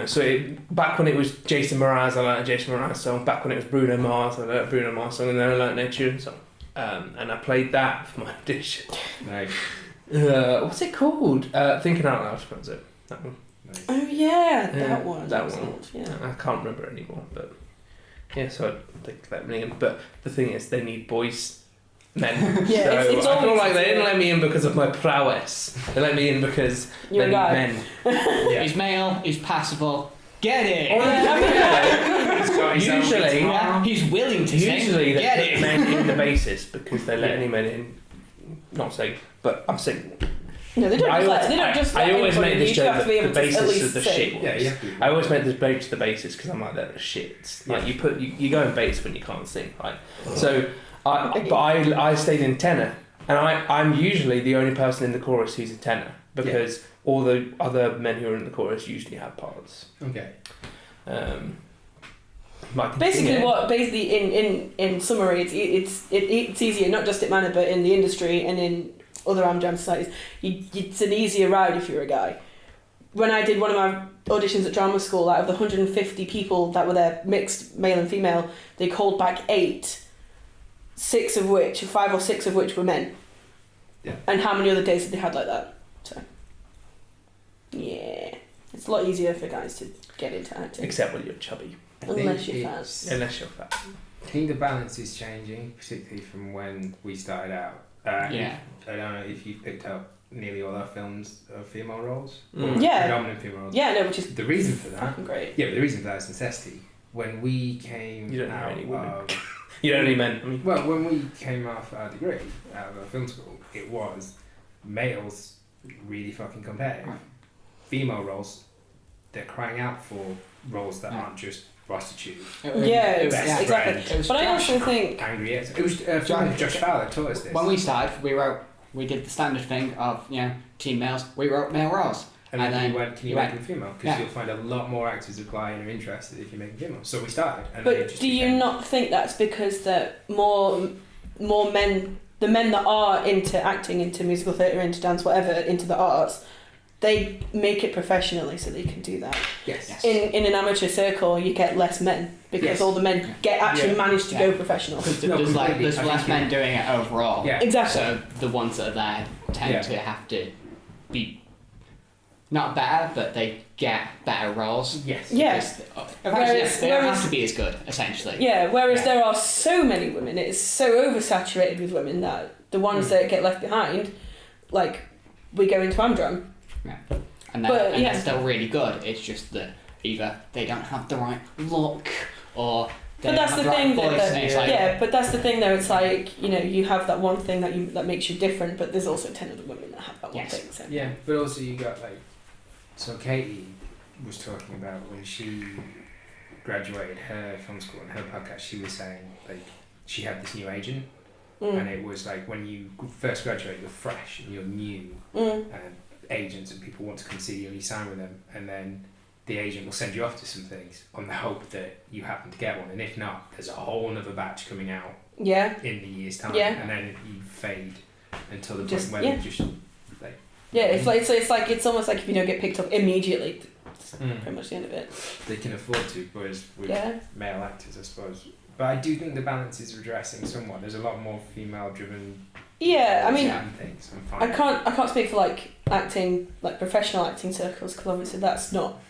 So back when it was Jason Mraz, I learned a Jason Mraz song. Back when it was Bruno Mars, I learned a Bruno Mars song, and then I learned an Ed Sheeran song. And I played that for my audition. Nice. What's it called? Thinking Out Loud, was it? That one. Nice. Oh yeah, Yeah, that one. that was one. old, Yeah. I can't remember it anymore, but yeah, so they let me in. But the thing is, they need boys, men. Yeah, so it's I feel always- like they didn't let me in because of my prowess. They let me in because You're they a need guy. men. Yeah. He's male, he's passable. Get it! He's got his own Usually- guitar. Yeah, he's willing to sing. Usually they Get put it! men in the bases because they let Yeah. any men in. Not saying, but I'm saying. No, they don't. I always let make anybody. this You joke have to be that able the to at basis least of the say. shit. Yeah, yeah. I always make this bait to the basis because I'm like, they're the shits. Like you go in bass when you can't sing. Right? So I stayed in tenor, and I'm usually the only person in the chorus who's a tenor because all the other men who are in the chorus usually have parts. Okay. Basically, in summary, it's easier not just at Manor but in the industry and in other Amjam societies. It's an easier ride if you're a guy. When I did one of my auditions at drama school, out of the 150 people that were there, mixed male and female, they called back 8, 5 or 6 of which were men. Yeah. And how many other days had they had like that? So, yeah, it's a lot easier for guys to get into acting. Except when you're chubby. Unless you're fat. Unless you're fat. I think the balance is changing, particularly from when we started out. Yeah. I don't know if you've picked up nearly all our films of female roles. Mm. Or Yeah. predominant female roles. Yeah, no, which is The reason for that. fucking great. Yeah, but the reason for that is necessity. When we came You don't know out any women. of... You know what I mean? Well, when we came off our degree out of our film school, it was males really fucking competitive. Female roles, they're crying out for roles that aren't just prostitute. Yeah, Best exactly. friend. But I also think Angry ex. It was Josh Fowler taught us this. When we started, we did the standard thing of, teen males, we wrote male roles. and then and you went, can you you make went- them female? Because yeah. you'll find a lot more actors apply and are interested if you make them female. So we started. And then it but just do you became- not think that's because that more men the men that are into acting, into musical theatre, into dance, whatever, into the arts, they make it professionally so they can do that. Yes. In an amateur circle, you get less men because all the men manage to go professional. Because there's less men doing it overall. Yeah. Exactly. So the ones that are there tend to have to be not better, but they get better roles. Yes. Yeah. They don't have to be as good, essentially. Yeah, whereas there are so many women, it's so oversaturated with women that the ones that get left behind, like, we go into Amdram. Yeah. And they're still really good. It's just that either they don't have the right look or they don't have the right voice. But that's the thing though, it's like, you know, you have that one thing that makes you different, but there's also 10 other women that have that one thing. So. Yeah, but also you got like, so Katie was talking about when she graduated her film school and her podcast, she was saying like she had this new agent and it was like when you first graduate you're fresh and you're new and agents and people want to come see you and you sign with them, and then the agent will send you off to some things on the hope that you happen to get one, and if not there's a whole other batch coming out in the year's time and then you fade until the point where you just like it's almost like if you don't get picked up immediately, it's pretty much the end of it. They can afford to, whereas with male actors I suppose, but I do think the balance is redressing somewhat. There's a lot more female driven things. I can't speak for like acting, like professional acting circles, because obviously that's not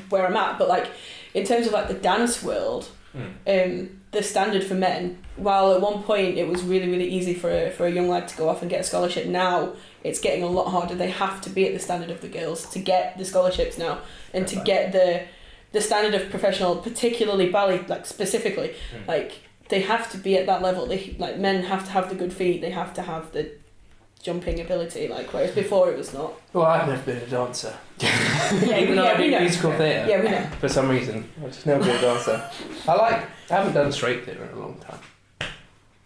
where I'm at, but like in terms of like the dance world, the standard for men, while at one point it was really really easy for a young lad to go off and get a scholarship, now it's getting a lot harder. They have to be at the standard of the girls to get the scholarships now, and to get the standard of professional, particularly ballet, like specifically, like they have to be at that level. They like men have to have the good feet, they have to have the jumping ability, like whereas before it was not. Well, I've never been a dancer. Even though I do musical theatre. Yeah, we know. For some reason, I've just never been a dancer. I haven't done straight theatre in a long time.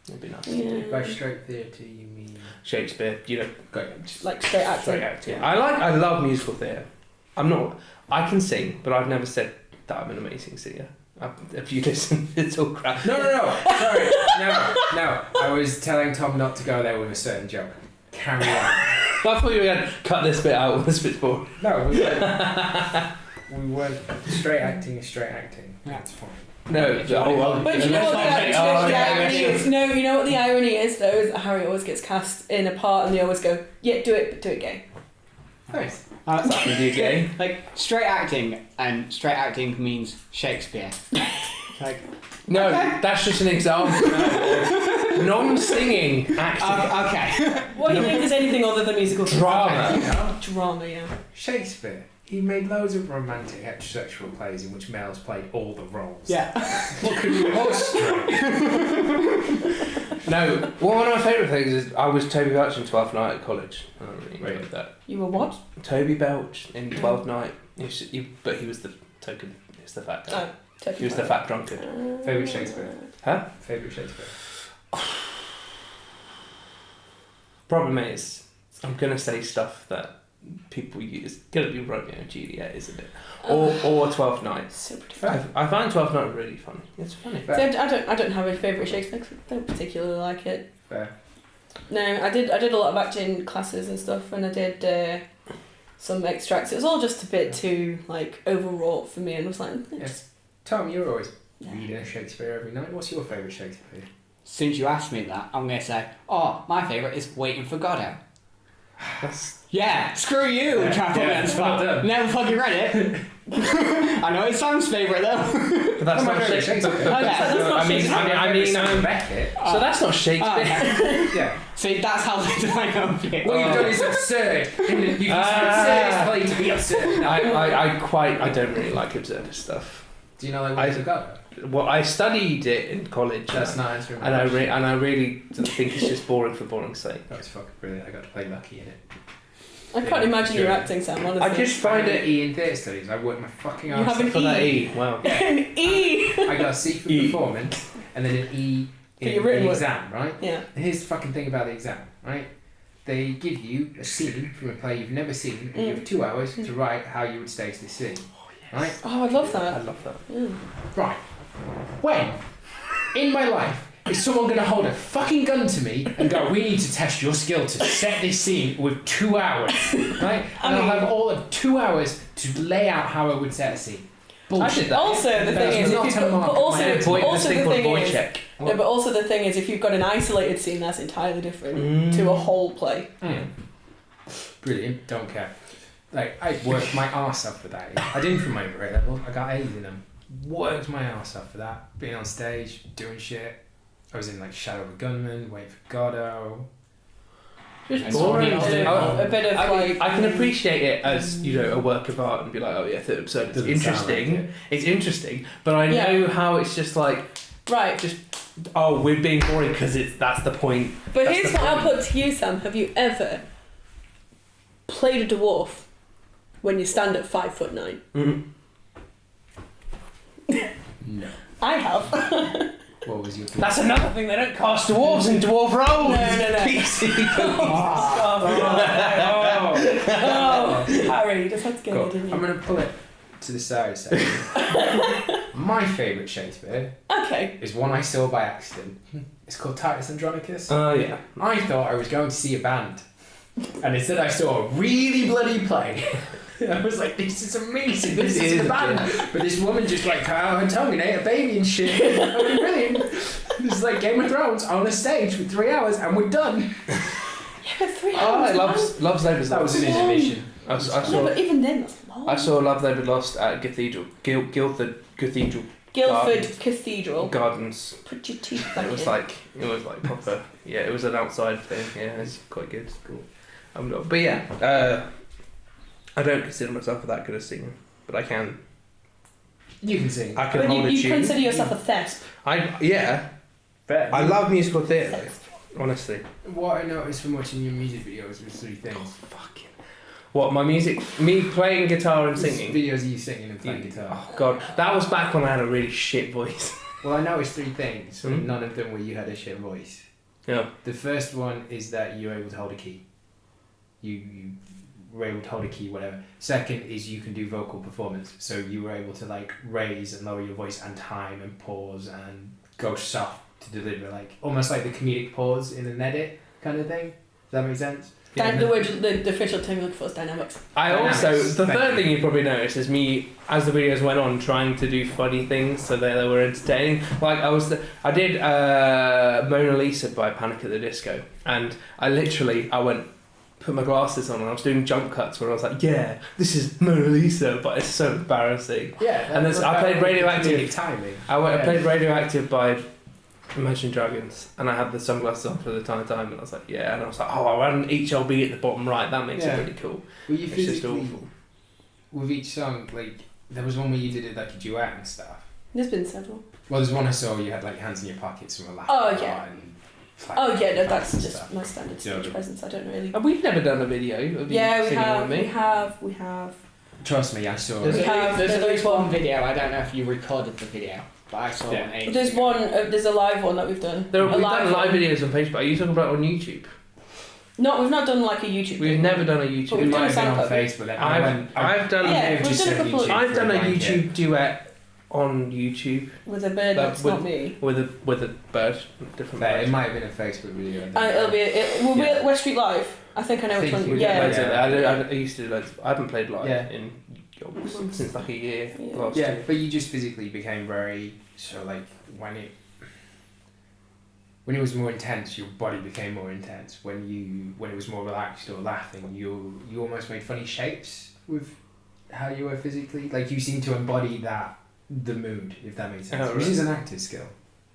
It'd be nice to do. By straight theatre you mean Shakespeare, you know, just like straight acting. Straight acting. I love musical theatre. I can sing, but I've never said that I'm an amazing singer. If you listen, it's all crap. No, sorry. No. I was telling Tom not to go there with a certain joke. Carry on. I thought you were going to cut this bit out, this bit's boring. No, we weren't. Straight acting is straight acting. That's fine. No, but you know what the irony is? No, you know what the irony is though, is that Harry always gets cast in a part and they always go, yeah, do it, but do it gay. Nice. That's happened to you gay. Like straight acting means Shakespeare. Like no, that's just an example. Non-singing acting. Okay. What do you think is anything other than musical drama? Drama, yeah. Shakespeare. He made loads of romantic heterosexual plays in which males played all the roles. Yeah. What could you illustrate? No, well, one of my favourite things is I was Toby Belch in 12th Night at college. I really enjoyed that. You were what? Toby Belch in 12th Night. But he was the token. He was the fat guy. He was the fat drunkard. Favourite Shakespeare? Huh? Favourite Shakespeare? Problem is, I'm going to say stuff that people use. It's going to be Romeo and Juliet, isn't it? Or 12th Night. I find 12th Night really funny. It's funny. So I don't have a favourite Shakespeare because I don't particularly like it. Fair. No, I did a lot of acting classes and stuff, and I did some extracts. It was all just a bit too like overwrought for me, and I was like, Tom, you're always reading Shakespeare every night. What's your favourite Shakespeare? Since you asked me that, I'm going to say, my favourite is Waiting for Godot. Yeah, screw you, trying to put me on the spot. Never fucking read it. I know it's Sam's favourite though. But that's not Shakespeare. So that's not Shakespeare. Yeah. See, that's how I know it. What you've done is absurd. You've used absurdist play to be absurd. I don't really like absurdist stuff. Do you know like Waiting for Godot? Well, I studied it in college. That's not answering my question. And I really think it's just boring for boring's sake. That was fucking brilliant. I got to play Lucky in it. I can't imagine you acting, Sam, honestly. I just find it... E in theatre studies. I worked my fucking arse. You have an for that E. Wow. Yeah. An E! I got a C for performance and then an E in the exam, right? Yeah. And here's the fucking thing about the exam, right? They give you a scene from a play you've never seen and you have 2 hours to write how you would stage the scene. Right? Oh, I love that. I love that. Yeah. Right. When, in my life, is someone going to hold a fucking gun to me and go, we need to test your skill to set this scene with 2 hours, right? And I'll have all of 2 hours to lay out how I would set a scene. Bullshit. Also, the thing is, if you've got, but also the thing is, if you've got an isolated scene, that's entirely different to a whole play. Brilliant. Don't care. Like, I worked my arse off for that. I didn't for my grade level. I got A's in them. Worked my arse off for that. Being on stage, doing shit. I was in like Shadow of a Gunman, Waiting for Godot. Just boring. A bit of like. I can appreciate it as a work of art and be like, oh yeah, third episode. It's interesting. Like it's interesting, but I know how it's just like right. We're being boring because that's the point. But here's what I'll put to you, Sam. Have you ever played a dwarf when you stand at 5'9"? Mm-hmm. No. I have. What was your? That's another thing. They don't cast dwarves in dwarf roles. No. PC. Harry, you just had to get it, didn't you? I'm gonna pull it to the side a second. My favourite Shakespeare is one I saw by accident. It's called Titus Andronicus. Oh yeah. I thought I was going to see a band, and instead I saw a really bloody play. I was like, this is amazing. This is a band. Yeah. But this woman just like cut out her tongue and ate a baby and shit. That would be brilliant. This is like Game of Thrones on a stage for 3 hours and we're done. Yeah, but 3 hours. Love's Labour's That was an intermission. I saw, no, but even then, that's long. I saw Love Labour Lost at Cathedral. Guildford Cathedral. Cathedral. Gardens. Put your teeth back in. It was like proper. Yeah, it was an outside thing. Yeah, it's quite good. It's cool. But yeah. I don't consider myself that good at singing, but I can. You can sing. I can but hold a tune. You consider yourself a thesp. Fair. I love musical theatre, honestly. What I noticed from watching your music videos was 3 things. Oh, fucking. What, my music? Me playing guitar and singing? Videos of you singing and playing guitar. Oh, God. That was back when I had a really shit voice. Well, I noticed 3 things, but none of them were you had a shit voice. Yeah. The first one is that you were able to hold a key. You were able to hold a key, whatever. Second is you can do vocal performance, so you were able to like raise and lower your voice and time and pause and go soft to deliver, like almost like the comedic pause in an edit kind of thing. Does that make sense? The official term for is dynamics. The third thing you probably noticed is me, as the videos went on, trying to do funny things so that they were entertaining. Like I did Mona Lisa by Panic at the Disco, and I went, put my glasses on and I was doing jump cuts where I was like, yeah, this is Mona Lisa, but it's so embarrassing. Yeah. And I played Radioactive. Timing. I played Radioactive by Imagine Dragons, and I had the sunglasses on for the time, and I was like, yeah, and I was like, I had an HLB at the bottom right, that makes it really cool. Well, you it's just awful. With each song, like, there was one where you did it like a duet and stuff. There's been several. Well, there's one I saw you had like hands in your pockets and were laughing. Oh, yeah. No, that's just my standard stage presence. I don't really. We've never done a video of you singing with me. We have. Trust me, I saw There's it. at least one video. I don't know if you recorded the video, but I saw one. There's there's a live one that we've done. We've done live videos on Facebook. Are you talking about on YouTube? No, we've not done like a YouTube. We've never done a YouTube. But we've done on Facebook. I've done a YouTube duet on YouTube with a bird that's not me. With a bird, different bird. It might have been a Facebook video. It'll be West Street Live. I think I know which one. Yeah. I used to do loads. I haven't played live in since like a year last year. But you just physically became very like when it was more intense, your body became more intense. When it was more relaxed or laughing, you almost made funny shapes with how you were physically. Like you seemed to embody the mood, if that makes sense. Which is an actor's skill.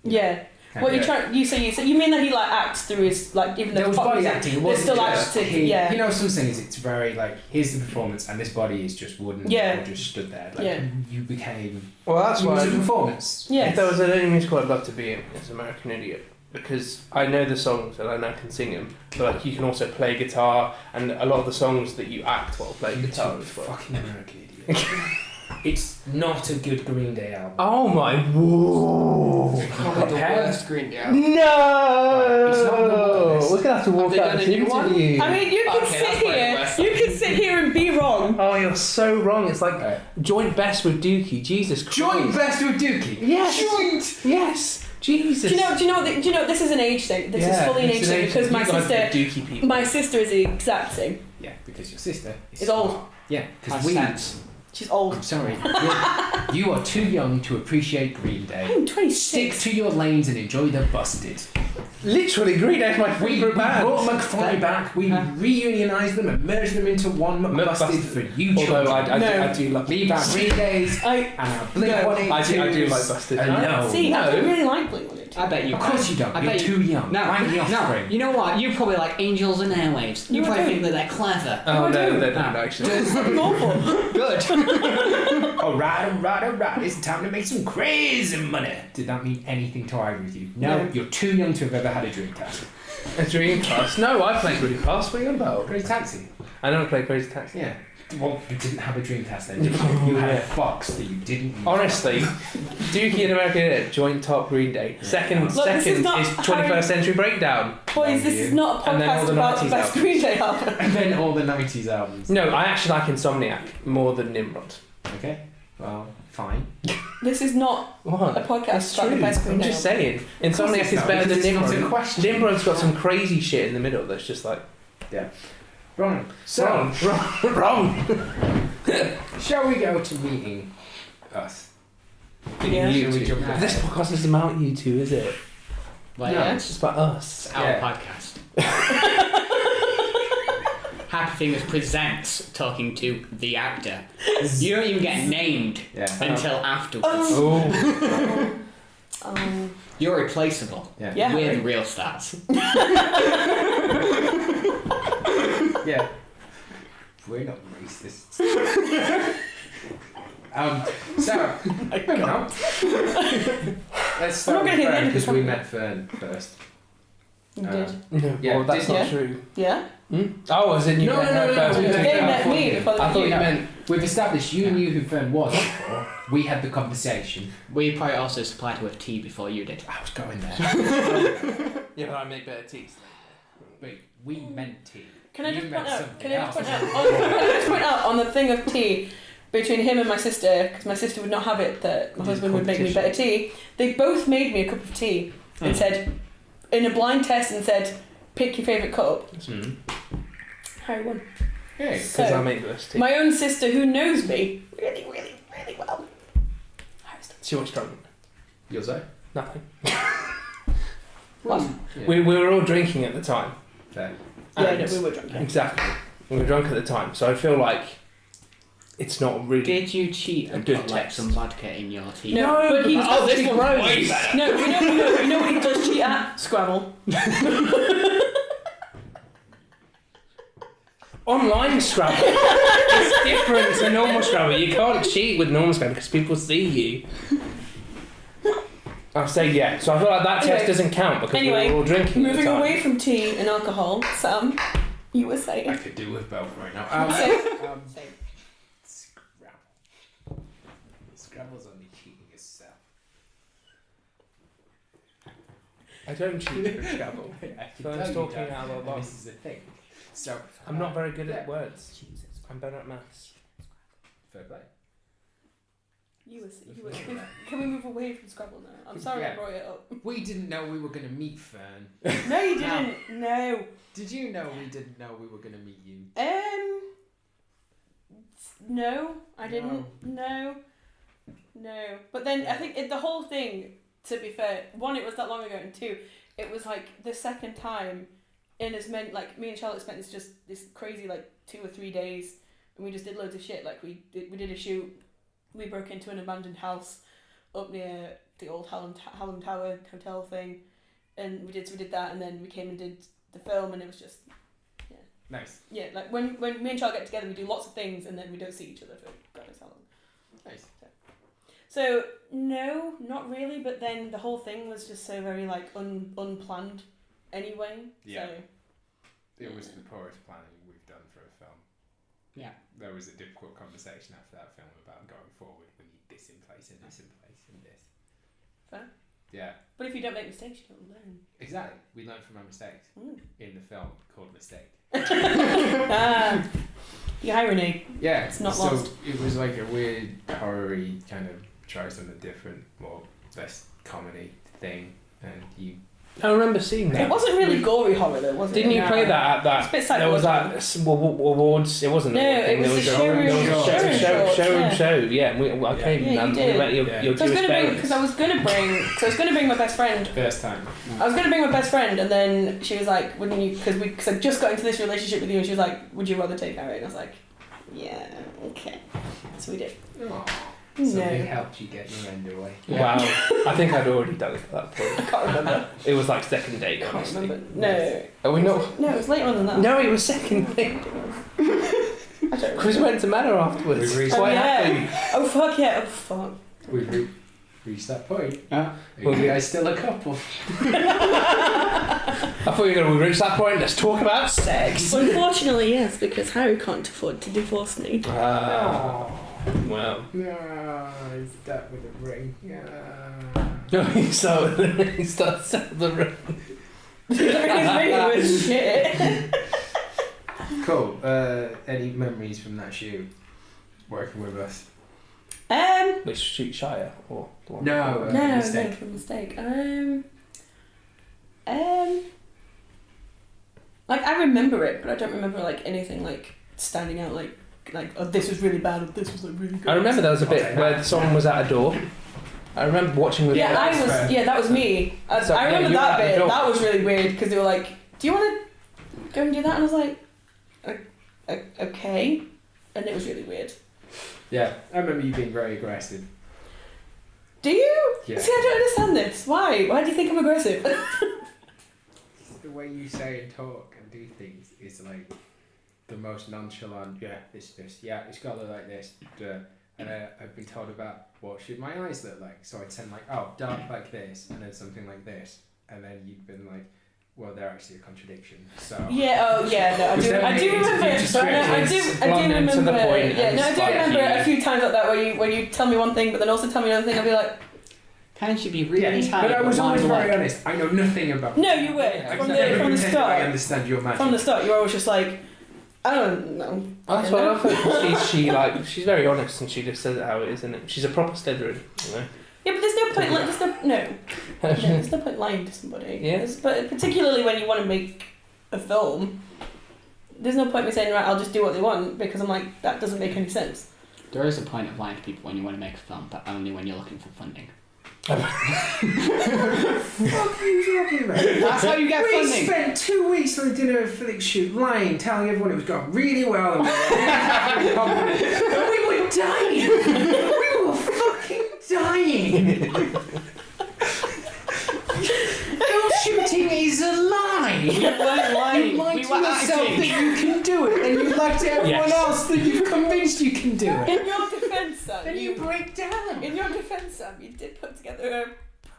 Yeah. What you mean that he like acts through his like even there was body acting. It wasn't just you know, some things it's very like here's the performance and this body is just wooden or just stood there. Like you became. Well, that's why it was a performance. Yeah. If there was any musical I'd love to be in, it's American Idiot. Because I know the songs and I now can sing them, but like you can also play guitar, and a lot of the songs that you act while playing guitar as well. Fucking American Idiot. It's not a good Green Day album. Oh my! Whoa! The worst Green Day album. No! It's not the We're gonna have to walk out this interview. I mean, you can sit here and be wrong. Oh, you're so wrong. It's like joint best with Dookie. Jesus Christ. Joint best with Dookie. Yes. Joint. Yes. Jesus. Do you know? This is an age thing. This is fully an age thing because my sister is the exact same. Yeah, because your sister is old. Yeah, because Has sense. She's old. I'm sorry. You are too young to appreciate Green Day. I'm 26. Stick to your lanes and enjoy the Busted. Literally, Green Day is my favourite band. We brought McFly back. We reunionised them and merged them into one McBusted for you children. Although I do love Leave our Green Days and our Blink-182s. I do like Busted. No. See, I don't really like Blink-182. I bet you. Of course you don't. You're too young. No, I'm the offspring. you know what? You probably like Angels and Airwaves. You No, I probably don't. think that they're clever. Oh, no, they don't No. actually. It's awful. Good. Alright. It's time to make some crazy money. Did that mean anything to either of you? No. You're too young to have ever had a Dreamcast. A Dreamcast? No, I played Dreamcast. What are you on about? Crazy Taxi. I never played Crazy Taxi. Yeah. Well, you didn't have a Dreamcast then, did you? You had a Fox that you didn't use. Honestly, Dookie and American Idiot, joint top Green Day. Second Look, this is is not 21st Century Breakdown. Boys, this is not a And then all podcast the about the 90s best albums. Green Day album. And then all the 90s albums. No, I actually like Insomniac more than Nimrod. Okay. Well, fine. This is not What? a podcast That's about true. the best Green I'm Day just album. saying. Insomniac is better than It's not a Nimrod. question. Nimrod's got some crazy shit in the middle that's just like... Wrong. So, Wrong. shall we go to meeting us? Yeah. You Shall we two. jump ahead? This podcast isn't about you two, is it? Well, No. yeah, It's just about us. it's our Yeah. podcast. Happy Fingers presents talking to the actor. You don't even get named Yeah. until afterwards. Oh. You're replaceable. Yeah. Yeah. We're the real stars. Yeah. We're not racists. So, moving on. Let's start I'm not gonna with hit the end Fern of because this we one. met Fern first. You did. No, Yeah, well, that's did not you? true. Yeah? Oh, as in you No, met no, her no, first? no, we no, took They it out. met me before I they thought you met meant we've established you knew who Fern was before. We had the conversation. We probably also supplied her with tea before you did. I was going there. Yeah, but I make better teas. Wait, we meant tea. Can I You just meant point out? something Can I just else. point out on the thing of tea between him and my sister, because my sister would not have it that my Did husband would make me better tea. They both made me a cup of tea and said, in a blind test, and said, pick your favourite cup. Mm. Harry won. Hey. Because So, I make the best tea. my own sister, who knows me really, really, really well. Harry's done. She was drunk. Yours though? Nothing. What? Yeah. We were all drinking at the time. Fair. Yeah, And- no, we were drunk. Yeah. Exactly. We were drunk at the time, so I feel like it's not really... Did you cheat A and good put like test. some vodka in your tea? No, but he oh, this does- one's way better. No, you know what he does cheat at? Scrabble. Online Scrabble. It's different to normal Scrabble. You can't cheat with normal Scrabble because people see you. I'll say yeah. So I feel like that test Anyway. doesn't count because Anyway, we were all drinking at the Moving time. away from tea and alcohol, Sam, you were I saying. could do with both right now. Scrabble. Scrabble's only cheating itself. I don't cheat with Scrabble. I can Fern's tell you talking don't, out of and the this is the thing. So I'm not very good yeah. at words. I'm better at maths. Fair play. You were. Can we move away from Scrabble now? I'm sorry I Yeah. brought it up. We didn't know we were going to meet Fern. No, you didn't. No. Did you know we didn't know we were going to meet you? No, I didn't. No. But then I think the whole thing, to be fair, one, it was that long ago, and two, it was like the second time in as many, like me and Charlotte spent this crazy like 2 or 3 days, and we just did loads of shit. Like we did a shoot, we broke into an abandoned house up near the old Hallam Tower hotel thing, and we did that, and then we came and did the film, and it was just Nice. yeah, like when me and Charlotte get together, we do lots of things, and then we don't see each other for God knows how long. Nice. So no, not really. But then the whole thing was just so very like unplanned, anyway. Yeah. So, It was the poorest planning we've done for a film. Yeah. There was a difficult conversation after that film about going forward. We need this in place and this in place and this. Fair. Yeah. But if you don't make mistakes, you don't learn. Exactly. We learned from our mistakes in the film called Mistake. Ah, the irony. Yeah. It's not so lost. it was like a weird horror-y kind of try something different, more this comedy thing, and you. I remember seeing that. It wasn't really gory horror though, was it? Didn't you No. play that at that? It's a bit There was psychological. that awards. It wasn't. No, an award it thing, was there the a showroom. Yeah, I came. Yeah, you and did. we met your So I was Jewish gonna babes. because I was gonna bring my best friend. First time. I was gonna bring my best friend, and then she was like, "Wouldn't you?" Because I just got into this relationship with you, and she was like, "Would you rather take Harry?" And I was like, "Yeah, okay." So we did. Oh, No. something helped you get your end away. Wow, I think I'd already done it at that point. I can't remember. It was like second date. I can't Honestly. remember. No. Are we not? No, it was later on than that. No, it was second date. I don't remember. Because we went to Manor afterwards. We've reached- Quite Oh, yeah. happy. Oh fuck yeah! Oh fuck. We've reached that point. Yeah. Are you guys still a couple? I thought you were going to reach that point. Let's talk about sex. Unfortunately, yes, because Harry can't afford to divorce me. Well. No, he's stuck with a ring. Yeah. He starts the ring. His ring was shit. Cool. Any memories from that shoot? Working with us? Which Street Shire or the one? No. No, Mistake. no, from mistake. Like I remember it, but I don't remember like anything like standing out like oh this was really bad or this was like really good. I remember there was a bit Okay. where someone was at a door. I remember watching with Yeah, my I best was. friend. Yeah, that was me. So, I yeah, remember you were that at the bit. door. That was really weird because they were like, "Do you want to go and do that?" And I was like, "Okay," and it was really weird. Yeah, I remember you being very aggressive. Do you? Yeah. See, I don't understand this. Why? Why do you think I'm aggressive? The way you say and talk and do things is like the most nonchalant. Yeah, this. Yeah, it's got to look like this. Duh. And I've been told about what should my eyes look like. So I'd send like, oh, dark like this, and then something like this, and then you'd been like, well, they're actually a contradiction. So Yeah. Oh, yeah. No, I do. I do remember. I do blunt and to remember. the point Yeah. and No, I do spite remember you. a few times like that where you tell me one thing, but then also tell me another thing. I'll be like, Can't you be really yeah, tired? but I was always very like, honest. I know nothing about. no, you were Yeah, from exactly. the I start. understand your magic. From the start, you were always just like, I don't know. That's what I think. She's very honest and she just says it how it is, and she's a proper Slytherin, you know. Yeah, but there's no point. Like, there's no point lying to somebody. Yeah. But particularly when you want to make a film, there's no point me saying right, I'll just do what they want because I'm like that doesn't make any sense. There is a point of lying to people when you want to make a film, but only when you're looking for funding. What are you talking about? That's how you get We funding. spent 2 weeks on the dinner Felix shoot, lying, telling everyone it was going really well, and we were very confident. But we were dying. We were fucking dying. Film shooting is a lie. We weren't lying. You lied We to were yourself acting. that you can do it, and you lied to everyone Yes. else that you've convinced you can do it. In your defence, Sam, Then you break down. in your defence, Sam, you did put together a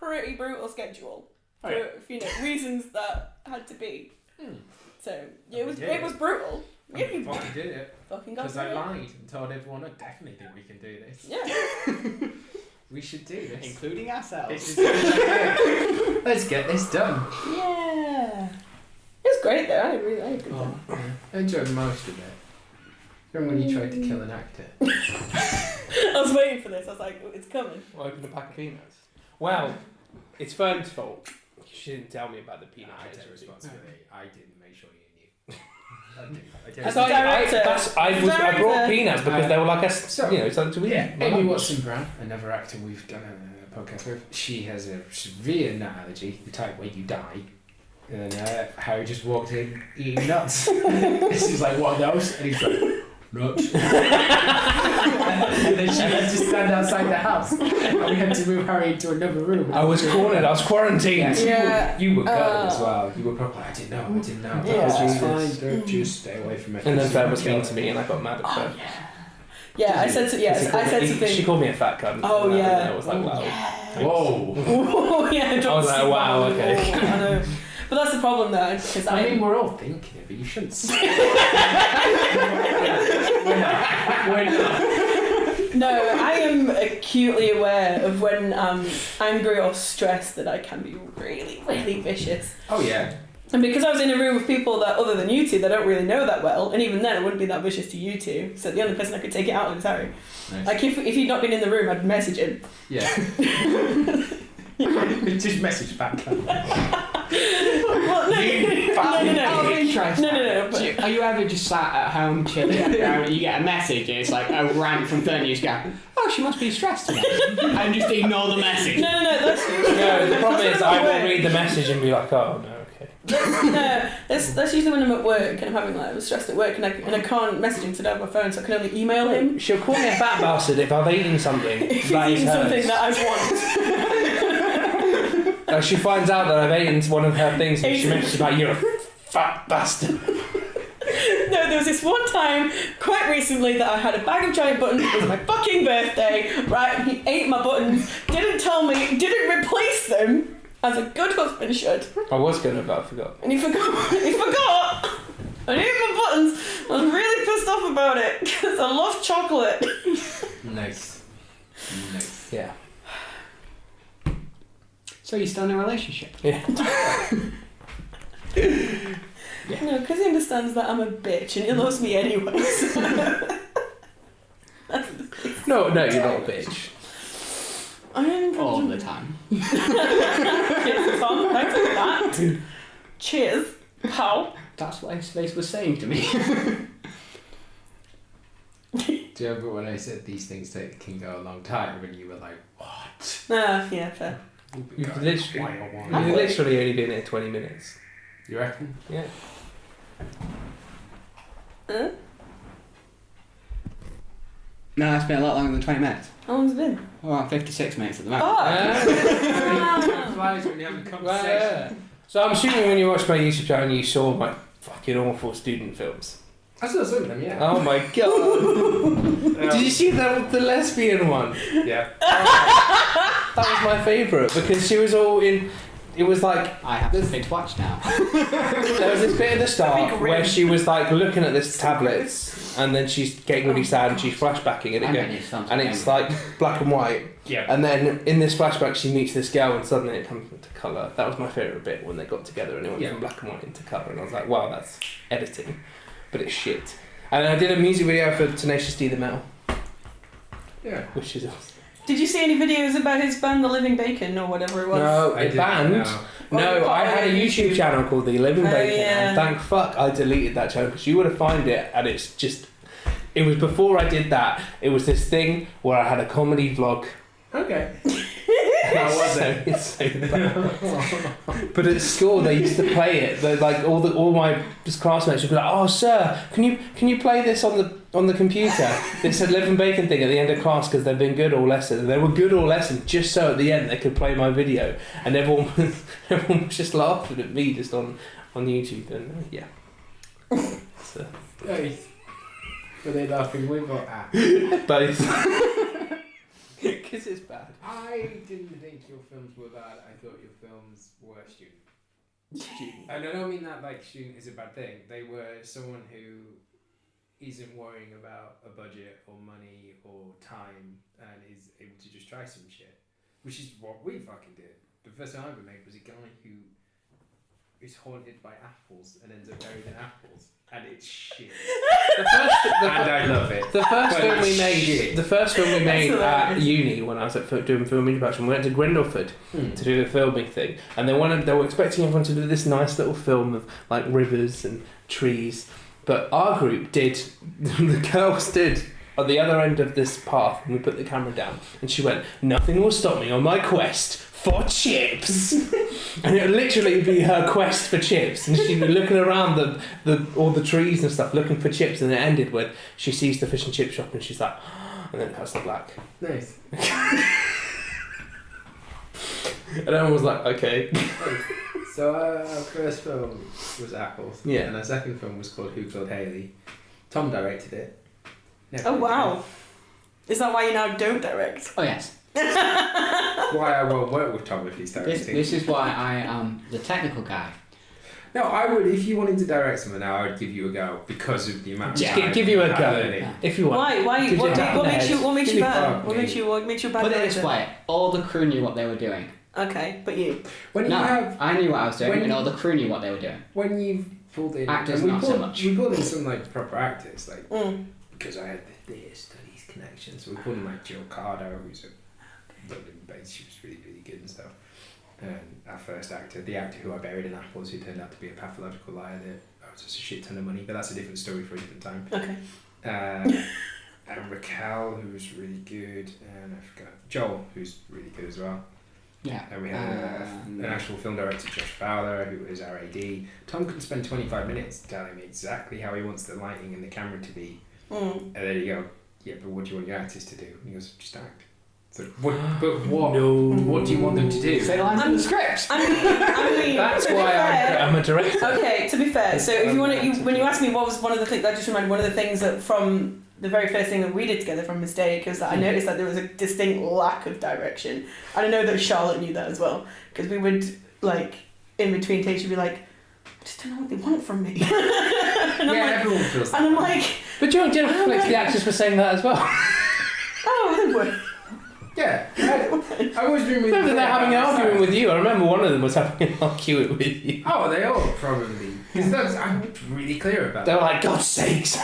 pretty brutal schedule for Right. reasons that had to be. Hmm. So yeah, it was Yeah. brutal. Yeah, you fucking did it. fucking got Because through I it. lied and told everyone I definitely think we can do this. Yeah. We should do this. Including ourselves. Let's get this done. Yeah. It was great though. I really liked it. Oh, I enjoyed most of it. Remember when you tried to kill an actor? I was waiting for this. I was like, it's coming. I'll open a pack of peanuts. Well, it's Fern's fault. She didn't tell me about the peanut I take allergy. responsibility. I didn't make sure you knew. I did. As So a director. I brought Director. peanuts because they were like So- something to eat. Yeah, My Amy mum. Watson Brown, another actor we've done a podcast with, she has a severe nut allergy, the type where you die. And Harry just walked in eating nuts. She's like, what are those? And he's like, nuts. And then she had to stand outside the house. And we had to move Harry into another room. I was cornered. I was quarantined. Yeah. You were gutted as well. You were probably like, I didn't know. Yeah. It's fine, don't just stay away from it. And then Fern was mean to me, and I got mad at her. Yeah, I said something. She called me a fat cunt. Oh, and yeah. I was like, wow. Whoa. Oh yeah, I was like, wow, okay. Oh, I know. But that's the problem though, because I mean, we're all thinking it, but you shouldn't say it. We're not. No, I am acutely aware of when I'm angry or stressed that I can be really, really vicious. Oh, yeah. And because I was in a room with people that, other than you two, that I don't really know that well, and even then I wouldn't be that vicious to you two, so the only person I could take it out on is Harry. Nice. Like, if he'd not been in the room, I'd message him. Yeah. Just message back. Well, no, Out of interest. No, but- Are you ever just sat at home chilling and you get a message and it's like a rant from 30 years ago? Oh, she must be stressed today. And just ignore the message. No, that's No, the problem is I will work. read the message and be like, oh no, okay. No, that's usually when I'm at work and I'm having like I'm stressed at work and I can't message him because I don't have my phone, so I can only email him. She'll call me a fat bastard if I've eaten something. If he's that is eating something hers. that I want. She finds out that I've eaten one of her things and she messages like, you're a fat bastard. No, there was this one time, quite recently, that I had a bag of giant buttons. It was my fucking birthday, right? And he ate my buttons, didn't tell me, didn't replace them, as a good husband should. I was going to, but I forgot. And he forgot. He forgot. And he ate my buttons. I was really pissed off about it because I love chocolate. Nice. Yeah. So you're still in a relationship? Yeah. No, because he understands that I'm a bitch and he loves me anyway. So. No, you're not a bitch. I am All the time. Cheers, Tom. Thanks for that. Cheers. How? That's what Space was saying to me. Do you remember when I said these things can go a long time and you were like, what? Yeah, fair. You've literally only been here 20 minutes. You reckon? Yeah. No, it's been a lot longer than 20 minutes. How long's it been? Well, 56 minutes at the moment. Oh! Flies when you have a conversation. Well, yeah. So I'm assuming when you watched my YouTube channel you saw my fucking awful student films. I saw some of them, yeah. Oh my god. Did you see the lesbian one? Yeah. That was my favourite because she was all in. It was like I have something to watch now. there was this bit at the start where she was like looking at this tablets and then she's getting really sad and she's flashbacking and it's like black and white. Yeah. And then in this flashback she meets this girl and suddenly it comes into colour. That was my favourite bit when they got together and it went from black and white into colour and I was like, wow, that's editing. But it's shit. And I did a music video for Tenacious D the Metal. Yeah. Which is awesome. Did you see any videos about his band, The Living Bacon, or whatever it was? No, I it didn't banned. know. No, I had a YouTube channel called The Living Oh, Bacon, yeah. and thank fuck I deleted that channel because you would have found it, and it's just. It was before I did that. It was this thing where I had a comedy vlog. Okay. How was it? It's so bad. But at school they used to play it. Like all my classmates would be like, "Oh, sir, can you play this on the computer?" It's a Living Bacon thing at the end of class because they've been good all lesson. And they were good all lesson just so at the end they could play my video, and everyone was just laughing at me just on YouTube. And yeah. So. Nice. Were they laughing with or at? Both. Because it's bad. I didn't think your films were bad. I thought your films were student. And I don't mean that like student is a bad thing. They were someone who isn't worrying about a budget or money or time and is able to just try some shit. Which is what we fucking did. The first thing I ever made was a guy who is haunted by apples and ends up buried in apples. And it's shit. And I love it. The first But film we it's made. shit. The first film we made at hilarious. uni when I was doing film production. We went to Grindleford to do the filming thing, and they were expecting everyone to do this nice little film of like rivers and trees. But our group did. The girl stood at the other end of this path, and we put the camera down, and she went, "Nothing will stop me on my quest for chips." And it would literally be her quest for chips, and she'd be looking around all the trees and stuff looking for chips, and it ended with she sees the fish and chip shop and she's like, and then it cuts to black. Nice. And everyone was like, okay. So our first film was Apples. Yeah. And our second film was called Who Killed Haley. Tom directed it. Never Oh, did wow. Is that why you now don't direct? Oh, yes. Why I won't work with Tom if he's directing. This is why I am the technical guy. No, I would, if you wanted to direct something now, I would give you a go because of the amount of Just time give you a you have go. learning. If you want. Why? Gives you a tap in What the makes head. you? What makes Give you me bad? fuck What me. makes you a bad? Put it this director? way, all the crew knew what they were doing. Okay, but you. When No, you have, I knew what I was doing, when and you- all the crew knew what they were doing. when you've pulled in, Actors and we not so pulled, much. we pulled in some like proper actors, like Mm. because I had the theatre studies connection, so we pulled in like Jill Cardo, who's a London based, she was really good and stuff. And our first actor, the actor who I buried in apples, who turned out to be a pathological liar that owes us a shit ton of money, but that's a different story for a different time. Okay. And Raquel, who was really good, and I forgot Joel, who's really good as well. Yeah. And we had an actual film director, Josh Fowler, who was our AD. Tom can spend 25 minutes telling me exactly how he wants the lighting and the camera to be. And then you go, yeah, but what do you want your actors to do? And he goes, just act. So, what do you want them to do? Say the lines in the script. I mean, That's why I'm a director. Okay, to be fair, so if you want to, when you asked me what was one of the things, that just reminded me, one of the things that from the very first thing that we did together from Mistake is that I noticed that there was a distinct lack of direction. And I know that Charlotte knew that as well, because we would, like, in between takes, she'd be like, I just don't know what they want from me. And I'm like, everyone feels that. and I'm like, But do you know, flex the actors for saying that as well? oh, they were. Yeah, I've always been really Remember clear they're having an about argument that. with you. I remember one of them was having an argument with you. Oh, they all probably. Because I'm really clear about They that. were like, God's sakes.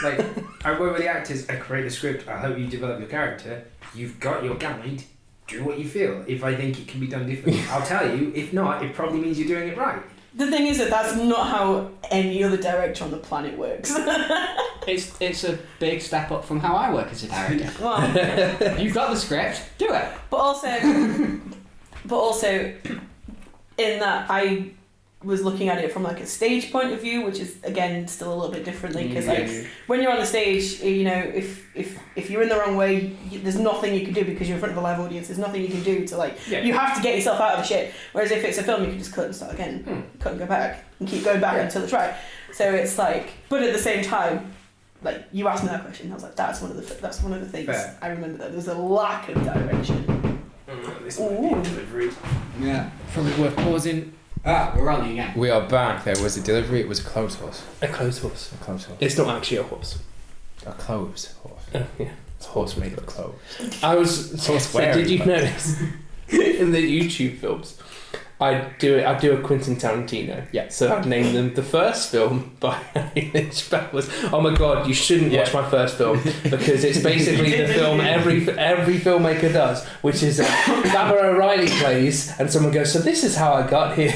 Like, I work with the actors, I create a script, I help you develop your character. You've got your guide, do what you feel. If I think it can be done differently, I'll tell you. If not, it probably means you're doing it right. The thing is that that's not how any other director on the planet works. It's a big step up from how I work as a director. Well, You've got the script, do it. but also, in that I was looking at it from like a stage point of view, which is again still a little bit differently because like when you're on the stage, you know, if you're in the wrong way, there's nothing you can do because you're in front of a live audience. There's nothing you can do to like. Yeah. You have to get yourself out of the shit. Whereas if it's a film, you can just cut and start again, cut and go back, and keep going back until it's right. So it's like, but at the same time, like you asked me that question, I was like, that's one of the things. Fair. I remember that there's a lack of direction. This might be a delivery. Yeah. Probably worth pausing. Ah, we're rolling again. We are back. There was a delivery. It was a clothes horse. A clothes horse. A clothes horse. It's not actually a horse. A clothes horse. Yeah. It's a horse made of clothes. I was. Horse So did you wearing notice in the YouTube films? I do a Quentin Tarantino. Yeah. So I'd name them the first film by Harry Lynch-Bowers. Oh my God, you shouldn't watch my first film because it's basically the film every filmmaker does, which is Barbara O'Reilly plays and someone goes, so this is how I got here.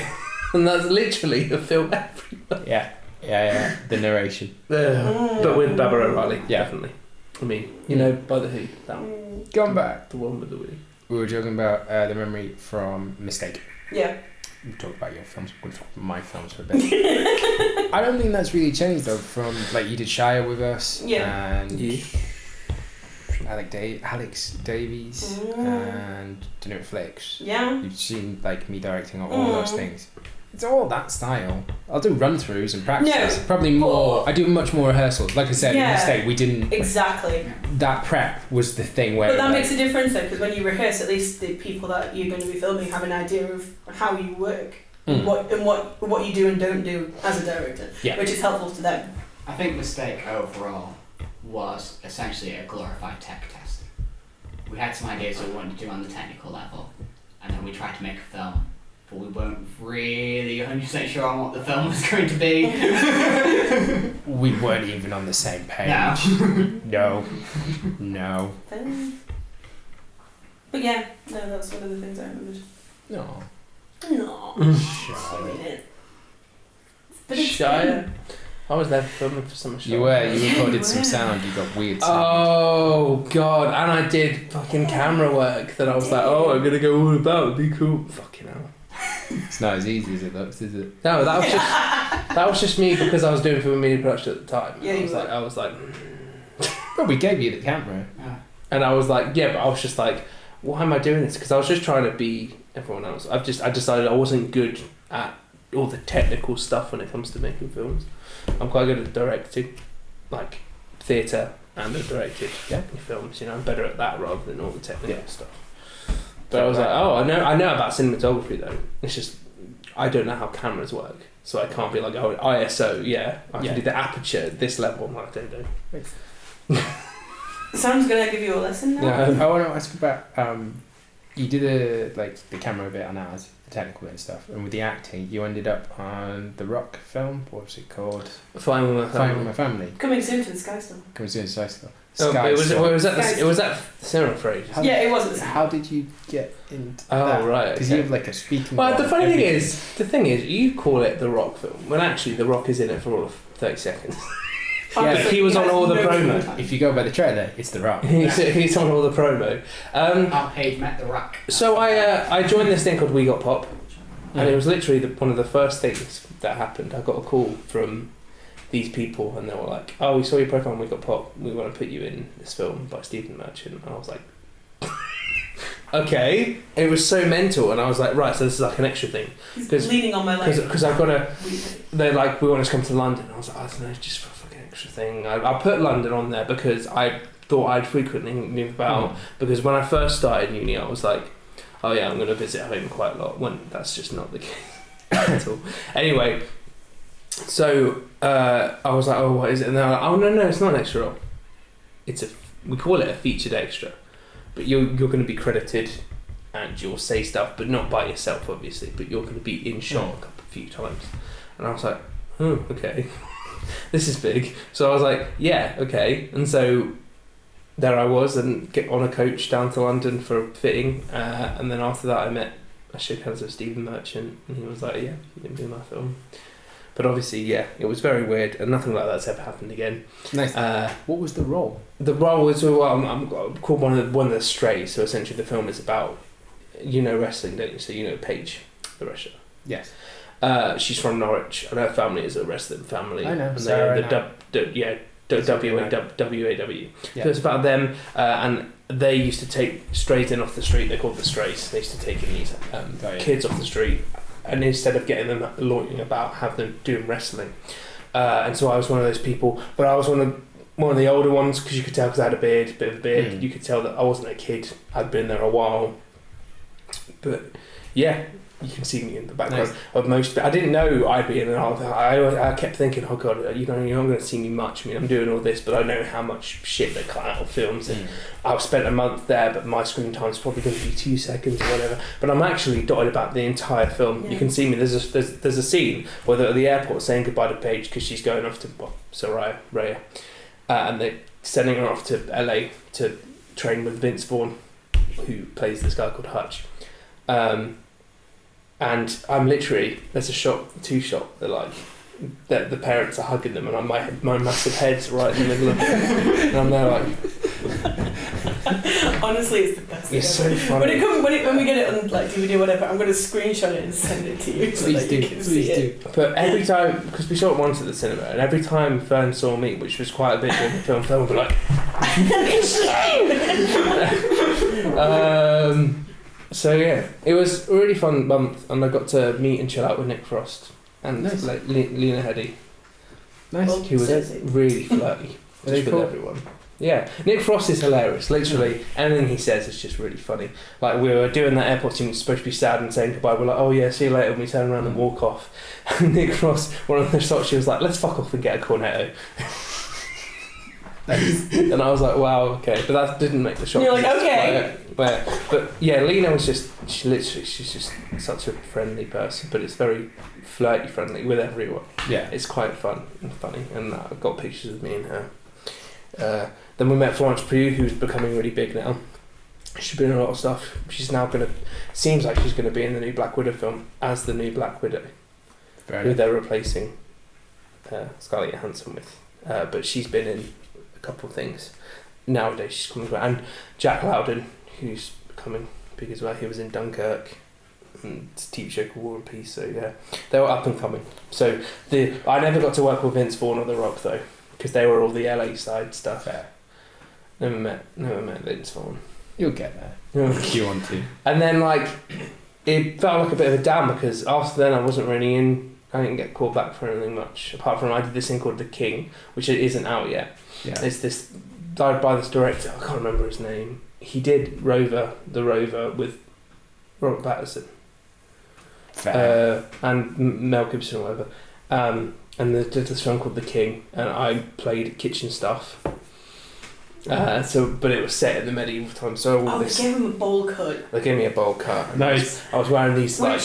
And that's literally the film everybody. Yeah. The narration. But with Barbara O'Reilly, Yeah. definitely. I mean, you know, by the Who, that one, Going back. the one with the wig. We were talking about the memory from Mistake. Yeah. We talked about your films. We're going to talk about my films for a bit. I don't think that's really changed though. From like you did Shire with us, and Alex Davies, and Dinner at Flicks. Yeah. You've seen like me directing all those things. It's all that style. I'll do run-throughs and practices. No, Probably more. I do much more rehearsals. Like I said, in Mistake, we didn't. Exactly. That prep was the thing where. But that makes a difference though, because when you rehearse, at least the people that you're going to be filming have an idea of how you work, what you do and don't do as a director, which is helpful to them. I think Mistake overall was essentially a glorified tech test. We had some ideas that we wanted to do on the technical level, and then we tried to make a film, but we weren't really 100% sure on what the film was going to be. We weren't even on the same page. No. But yeah, no, that's one of the things I remembered. No. No. Shire. But it's Shire. I was there filming for some show. You recorded some sound, you got weird sound. Oh God! And I did fucking camera work that I was like, oh, I'm gonna go all about. It'd be cool. Fucking hell. It's not as easy as it looks, is it? No, that was just me because I was doing film and media production at the time. Yeah, I was like, Well, we gave you the camera. and I was like, yeah, but I was just like, why am I doing this? Because I was just trying to be everyone else. I decided I wasn't good at all the technical stuff when it comes to making films. I'm quite good at directing, like theatre, and I've directed films. You know, I'm better at that rather than all the technical stuff. But I was like, oh, I know about cinematography though. It's just I don't know how cameras work, so I can't be like, oh, ISO, I can do the aperture at this level. I'm like, I don't know. Sam's gonna give you a lesson now. Yeah. I want to ask about you did the camera bit on ours, the technical and stuff, and with the acting, you ended up on the Rock film. What was it called? Flying with my Flying with family. My Family. Coming soon to the Sky Store. Coming soon to Sky Store. Sky it Swap. was at the cinema for ages. Yeah, it wasn't. How did you get into Oh, that? right, Because okay. you have like a speaking. Well, role the in funny thing everything. is, you call it the Rock film, when actually the Rock is in it for all of 30 seconds. Honestly, he was on has all the no promo. time. If you go by the trailer, it's The Rock. he's on all the promo. Our page met the Rock. So I joined this thing called We Got Pop, and it was literally one of the first things that happened. I got a call from these people, and they were like, "Oh, we saw your profile on We Got Pop. We want to put you in this film by Stephen Merchant." And I was like, "Okay." And it was so mental, and I was like, "Right, so this is like an extra thing." He's leaning on my leg. Because I've got to. They're like, "We want us to come to London." I was like, "I don't know, just for a fucking extra thing." I put London on there because I thought I'd frequently move about. Because when I first started uni, I was like, "Oh yeah, I'm going to visit home quite a lot." When that's just not the case at all. Anyway, so I was like, "Oh, what is it?" And they're like, "Oh no, it's not an extra role. We call it a featured extra, but you're going to be credited." And you'll say stuff, but not by yourself, obviously. But you're going to be in shot a few times. And I was like, "Oh, okay, this is big." So I was like, "Yeah, okay." And so there I was, and get on a coach down to London for a fitting. And then after that, I shook hands with Stephen Merchant, and he was like, "Yeah, you can do my film." But obviously, yeah, it was very weird, and nothing like that's ever happened again. Nice. What was the role? The role was I'm called one of the strays. So essentially, the film is about. You know wrestling, don't you? So you know Paige, the wrestler. Yes. She's from Norwich, and her family is a wrestling family. I know. And Sarah they're WAW. Yeah. So it's about them, and they used to take strays in off the street. They're called the strays. They used to take in these kids off the street, and instead of getting them loitering about, have them doing wrestling. And so I was one of those people, but I was one of the older ones because you could tell because I had a bit of a beard. You could tell that I wasn't a kid. I'd been there a while. But yeah, you can see me in the background of most. I didn't know I'd be in, and I kept thinking, "Oh God, you're not going to see me much. I mean, I'm doing all this, but I know how much shit they cut out of films, and I've spent a month there, but my screen time's probably going to be 2 seconds or whatever." But I'm actually dotted about the entire film. Yeah. You can see me. There's a scene where they're at the airport saying goodbye to Paige because she's going off to Raya, and they're sending her off to LA to train with Vince Vaughn, who plays this guy called Hutch. And I'm literally, there's two shot that like that the parents are hugging them, and my massive head's right in the middle of it, and I'm there like. Honestly, it's the best. It's so thing funny. When we get it on like DVD or whatever, I'm going to screenshot it and send it to you. So that you can see it. But every time, because we saw it once at the cinema, and every time Fern saw me, which was quite a bit during the film, Fern would be like. So yeah, it was a really fun month, and I got to meet and chill out with Nick Frost and like Lena Headey. Nice. Well, He was really flirty with everyone. Yeah, Nick Frost is hilarious. Literally, anything he says is just really funny. Like we were doing that airport scene, supposed to be sad and saying goodbye. We're like, "Oh yeah, see you later." And we turn around and walk off. And Nick Frost, one of the shots, she was like, "Let's fuck off and get a cornetto." And I was like, "Wow, okay," but that didn't make the shot. You're like, "Okay." But yeah, Lena was she's just such a friendly person, but it's very flirty friendly with everyone. Yeah, it's quite fun and funny, and I've got pictures of me and her. Then we met Florence Pugh, who's becoming really big now. She's been in a lot of stuff. She's now seems like she's gonna be in the new Black Widow film as the new Black Widow, who they're replacing Scarlett Johansson with. But she's been in a couple of things. Nowadays she's coming back, and Jack Lowden, who's becoming big as well. He was in Dunkirk and TV show called War and Peace. So yeah, they were up and coming. So I never got to work with Vince Vaughn or The Rock though, because they were all the LA side stuff. Fair. Never met Vince Vaughn. You'll get there. If you want to. And then like it felt like a bit of a down because after then I didn't get called back for anything much apart from I did this thing called The King, which isn't out yet. Yeah. It's this by this director, I can't remember his name. He did The Rover with Robert Pattinson. Fair. And Mel Gibson or whatever. And there's this film called The King, and I played kitchen stuff. But it was set in the medieval time, so They gave him a bowl cut. They gave me a bowl cut. Nice. I was wearing these like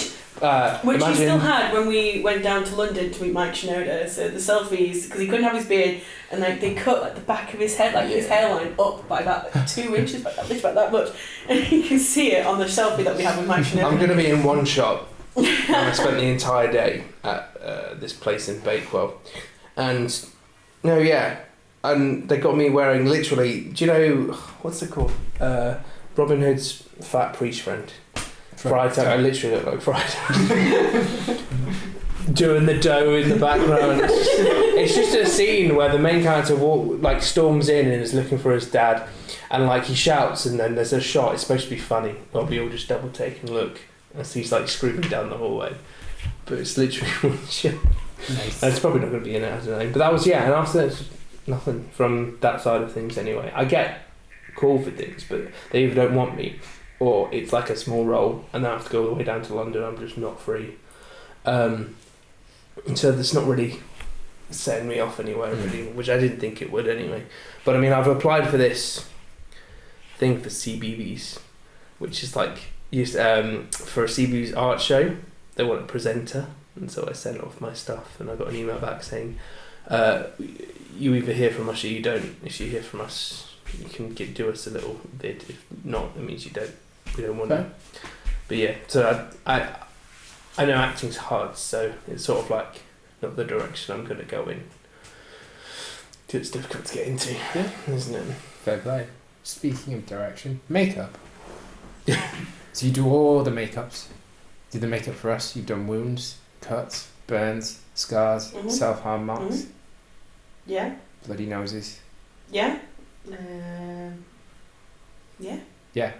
Which he imagine- still had when we went down to London to meet Mike Shinoda. So the selfies, because he couldn't have his beard, and like they cut like the back of his head, like his hairline up by about like, 2 inches, by that much, and you can see it on the selfie that we have with Mike Shinoda. I'm going to be in one shop. And I spent the entire day at this place in Bakewell, and and they got me wearing literally. Do you know what's it called? Robin Hood's fat priest friend. Friday, I literally look like Friday. Doing the dough in the background. It's just a scene where the main character storms in and is looking for his dad, and like he shouts, and then there's a shot. It's supposed to be funny, but we all just double take and look as he's like screaming down the hallway. But it's literally one shot. Nice. That's probably not going to be in it, I don't know. But that was and after that, nothing from that side of things anyway. I get called for things, but they either don't want me, or it's like a small role, and I have to go all the way down to London. I'm just not free. So that's not really setting me off anywhere, really, which I didn't think it would anyway. But I mean, I've applied for this thing for CBeebies, which is like for a CBeebies art show. They want a presenter, and so I sent off my stuff, and I got an email back saying, "You either hear from us or you don't. If you hear from us, you can do us a little bit. If not, it means you don't. We don't want to." But yeah, so I know acting's hard, so it's sort of like not the direction I'm going to go in. It's difficult to get into, isn't it? Fair play. Speaking of direction, makeup. So you do all the makeups. Do the makeup for us. You've done wounds, cuts, burns, scars, self-harm marks. Yeah. Bloody noses. Yeah. Yeah. Yeah.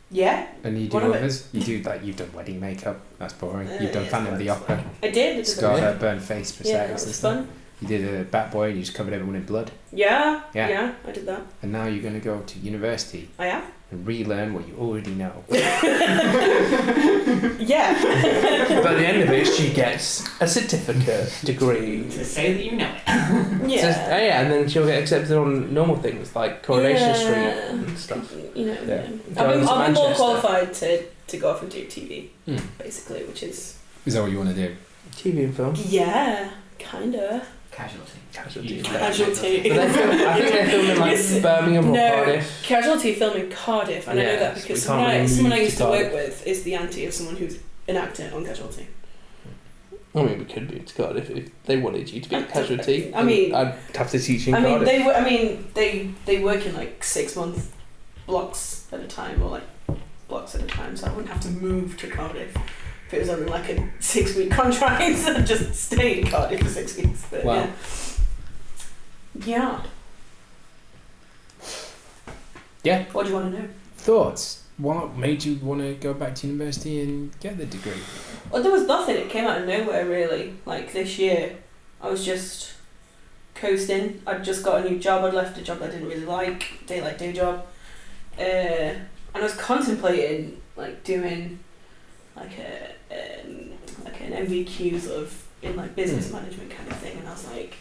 Yeah. And you do One of others. You do you've done wedding makeup. That's boring. You've done yeah, Phantom of the Opera. I did. Scar her, burn face, prosthetics Yeah, that and was stuff. fun. You did a Bat Boy and you just covered everyone in blood. Yeah. Yeah. Yeah, I did that. And now you're going to go to university I am. and relearn what you already know. Yeah. By the end of it, she gets a certificate, degree. To say that you know it. Yeah. And then she'll get accepted on normal things like Coronation Street and stuff. You know, Yeah. I'll be more Manchester. qualified to go off and do TV, basically, which is... Is that what you want to do? TV and film. Yeah, kinda. Casualty. Casualty. Casualty. But I think they're filming like Yes. Birmingham or No. Cardiff. Casualty film in Cardiff, and I know Yes, that we because can't really someone I move used to to work Cardiff. with is the auntie of someone who's an actor on Casualty. I mean, we could move to Cardiff if they wanted you to be a casualty. I mean- I'd have to teach in I mean, Cardiff. they work in like 6-month blocks at a time, or like blocks at a time, so I wouldn't have to move to Cardiff if it was only like a 6-week contract. I'd just stay in Cardiff for 6 weeks. But Wow. yeah. Yeah. What do you want to know? Thoughts? What made you want to go back to university and get the degree? Well, there was nothing. It came out of nowhere, really. Like this year, I was just coasting. I'd just got a new job. I'd left a job I didn't really like, day job, and I was contemplating like doing like an MVQ sort of in like business management kind of thing. And I was like,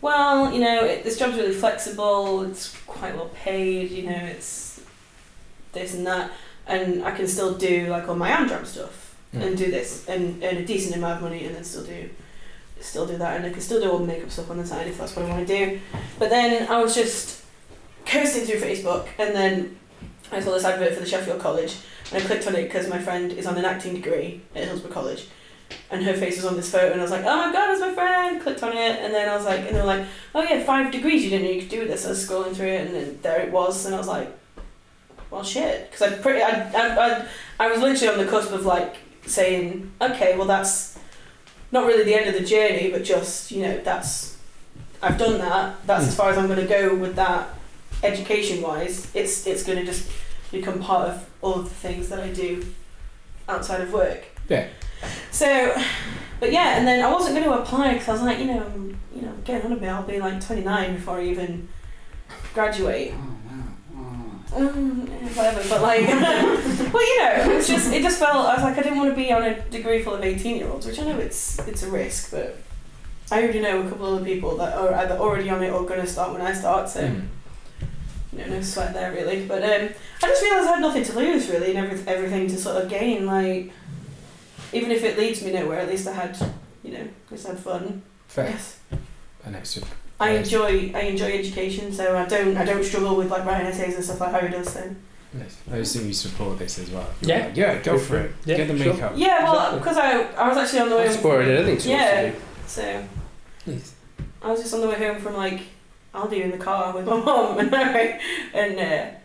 well, you know, this job's really flexible. It's quite well paid. You know, it's this and that, and I can still do like all my Amdram stuff and do this and earn a decent amount of money, and then still do that, and I can still do all the makeup stuff on the side if that's what I want to do. But then I was just coasting through Facebook, and then I saw this advert for the Sheffield College, and I clicked on it because my friend is on an acting degree at Hillsborough College, and her face was on this photo, and I was like, oh my god, it's my friend. Clicked on it, and then I was like, and they were like, oh yeah, 5 degrees you didn't know you could do with this. I was scrolling through it, and then there it was, and I was like, well shit, because I was literally on the cusp of like saying, okay, well that's not really the end of the journey, but just, you know, I've done that, that's as far as I'm going to go with that education wise. It's going to just become part of all of the things that I do outside of work. Yeah. So, but yeah, and then I wasn't going to apply because I was like, you know, getting on a bit, I'll be like 29 before I even graduate. Whatever, but like, well, you know, it just felt, I was like, I didn't want to be on a degree full of 18-year-olds, which I know it's a risk, but I already know a couple of other people that are either already on it or going to start when I start, so, you know, no sweat there really, but I just realised I had nothing to lose really, and everything to sort of gain, like, even if it leads me nowhere, at least I had, at least I had fun. Fair. Yes. And it's just, I enjoy education, so I don't struggle with like writing essays and stuff like Harry does. So. nice. I assume you support this as well. Yeah. Yeah, go for it. Yeah, Get the sure. makeup. Yeah, well, because I was actually on the way. That's boring. I think Yeah. So. Nice. I was just on the way home from like Aldi in the car with my mum and Harry, and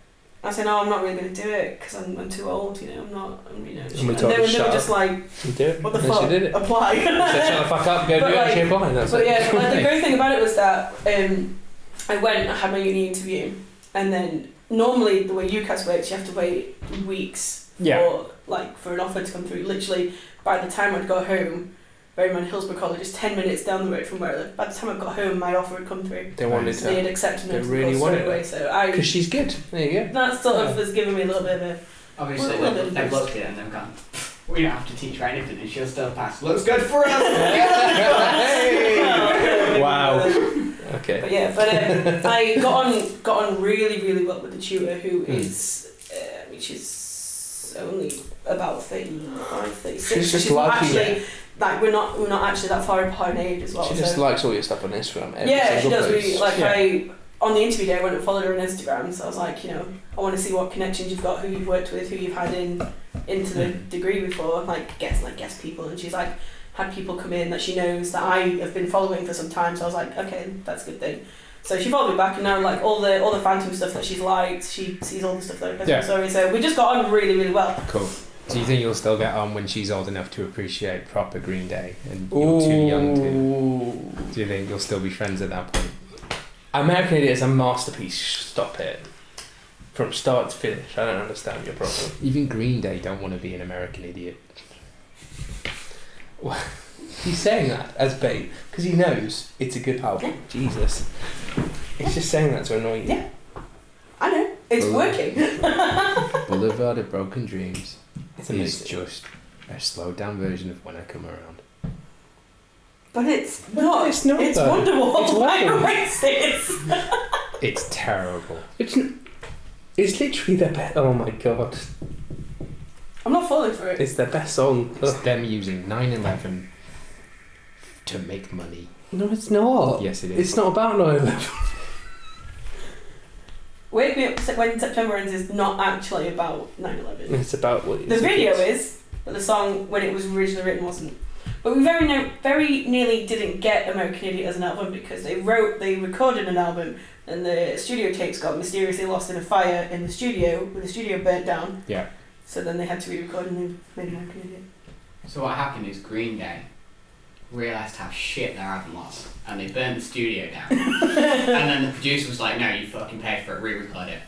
I said, "No, I'm not really going to do it because I'm too old. I'm not. And we they told were her, "Shut up." just like, You do it. "What the And fuck? she did it. Apply." Said, "Shut the fuck up. Go But do it." like- And she applied. That's But it. yeah, like, the great thing about it was that I went, I had my uni interview, and then normally the way UCAS works, you have to wait weeks for an offer to come through. Literally, by the time I'd got home, bearing in mind Hillsborough College is 10 minutes down the road from where I live. By the time I got home, my offer had come through. They wanted So they had to. accepted me They into really the course wanted straight away. So Because she's good. There you go. that sort of has given me a little bit of a. Obviously, Well, they've there's- looked at it and they've gone, we don't have to teach her anything and she'll still pass. Looks good for us! Wow. But Okay. yeah, I got on really, really well with the tutor who is, she's only about 35, 36. She's just not lucky, actually, like we're not actually that far apart in age as well. She just so. likes all your stuff on Instagram. Every Yeah, she single does. post. Really, like Yeah. on the interview day, I went and followed her on Instagram. So I was like, I want to see what connections you've got, who you've worked with, who you've had into the degree before, like guest people. And she's like had people come in that she knows that I have been following for some time. So I was like, okay, that's a good thing. So she followed me back, and now like all the Phantom stuff that she's liked, she sees all the stuff that I post on story. So we just got on really, really well. Cool. Do you think you'll still get on when she's old enough to appreciate proper Green Day and you're too young to? Do you think you'll still be friends at that point? American Idiot is a masterpiece. Stop it. From start to finish. I don't understand your problem. Even Green Day don't want to be an American Idiot. He's saying that as bait because he knows it's a good album. Jesus. He's just saying that to annoy you. Yeah. I know. It's working. Boulevard of Broken Dreams It's is amazing. just a slowed down version of When I Come Around. But it's not. It's not, It's though. Wonderwall. It's Why Wonderwall. waste it? It's terrible. It's literally their best. Oh my god. I'm not falling for it. It's their best song. It's them using 9/11 to make money. No, it's not. Yes, it is. It's not about 9/11. Wake Me Up When September Ends is not actually about 9/11. It's about what The video is, but the song when it was originally written wasn't. But we very nearly didn't get American Idiot as an album because they recorded an album and the studio tapes got mysteriously lost in a fire in the studio when the studio burnt down. Yeah. So then they had to re-record and they made American Idiot. So what happened is Green Day realised how shit their album was and they burned the studio down. And then the producer was like, no, you fucking paid for it, re-record it.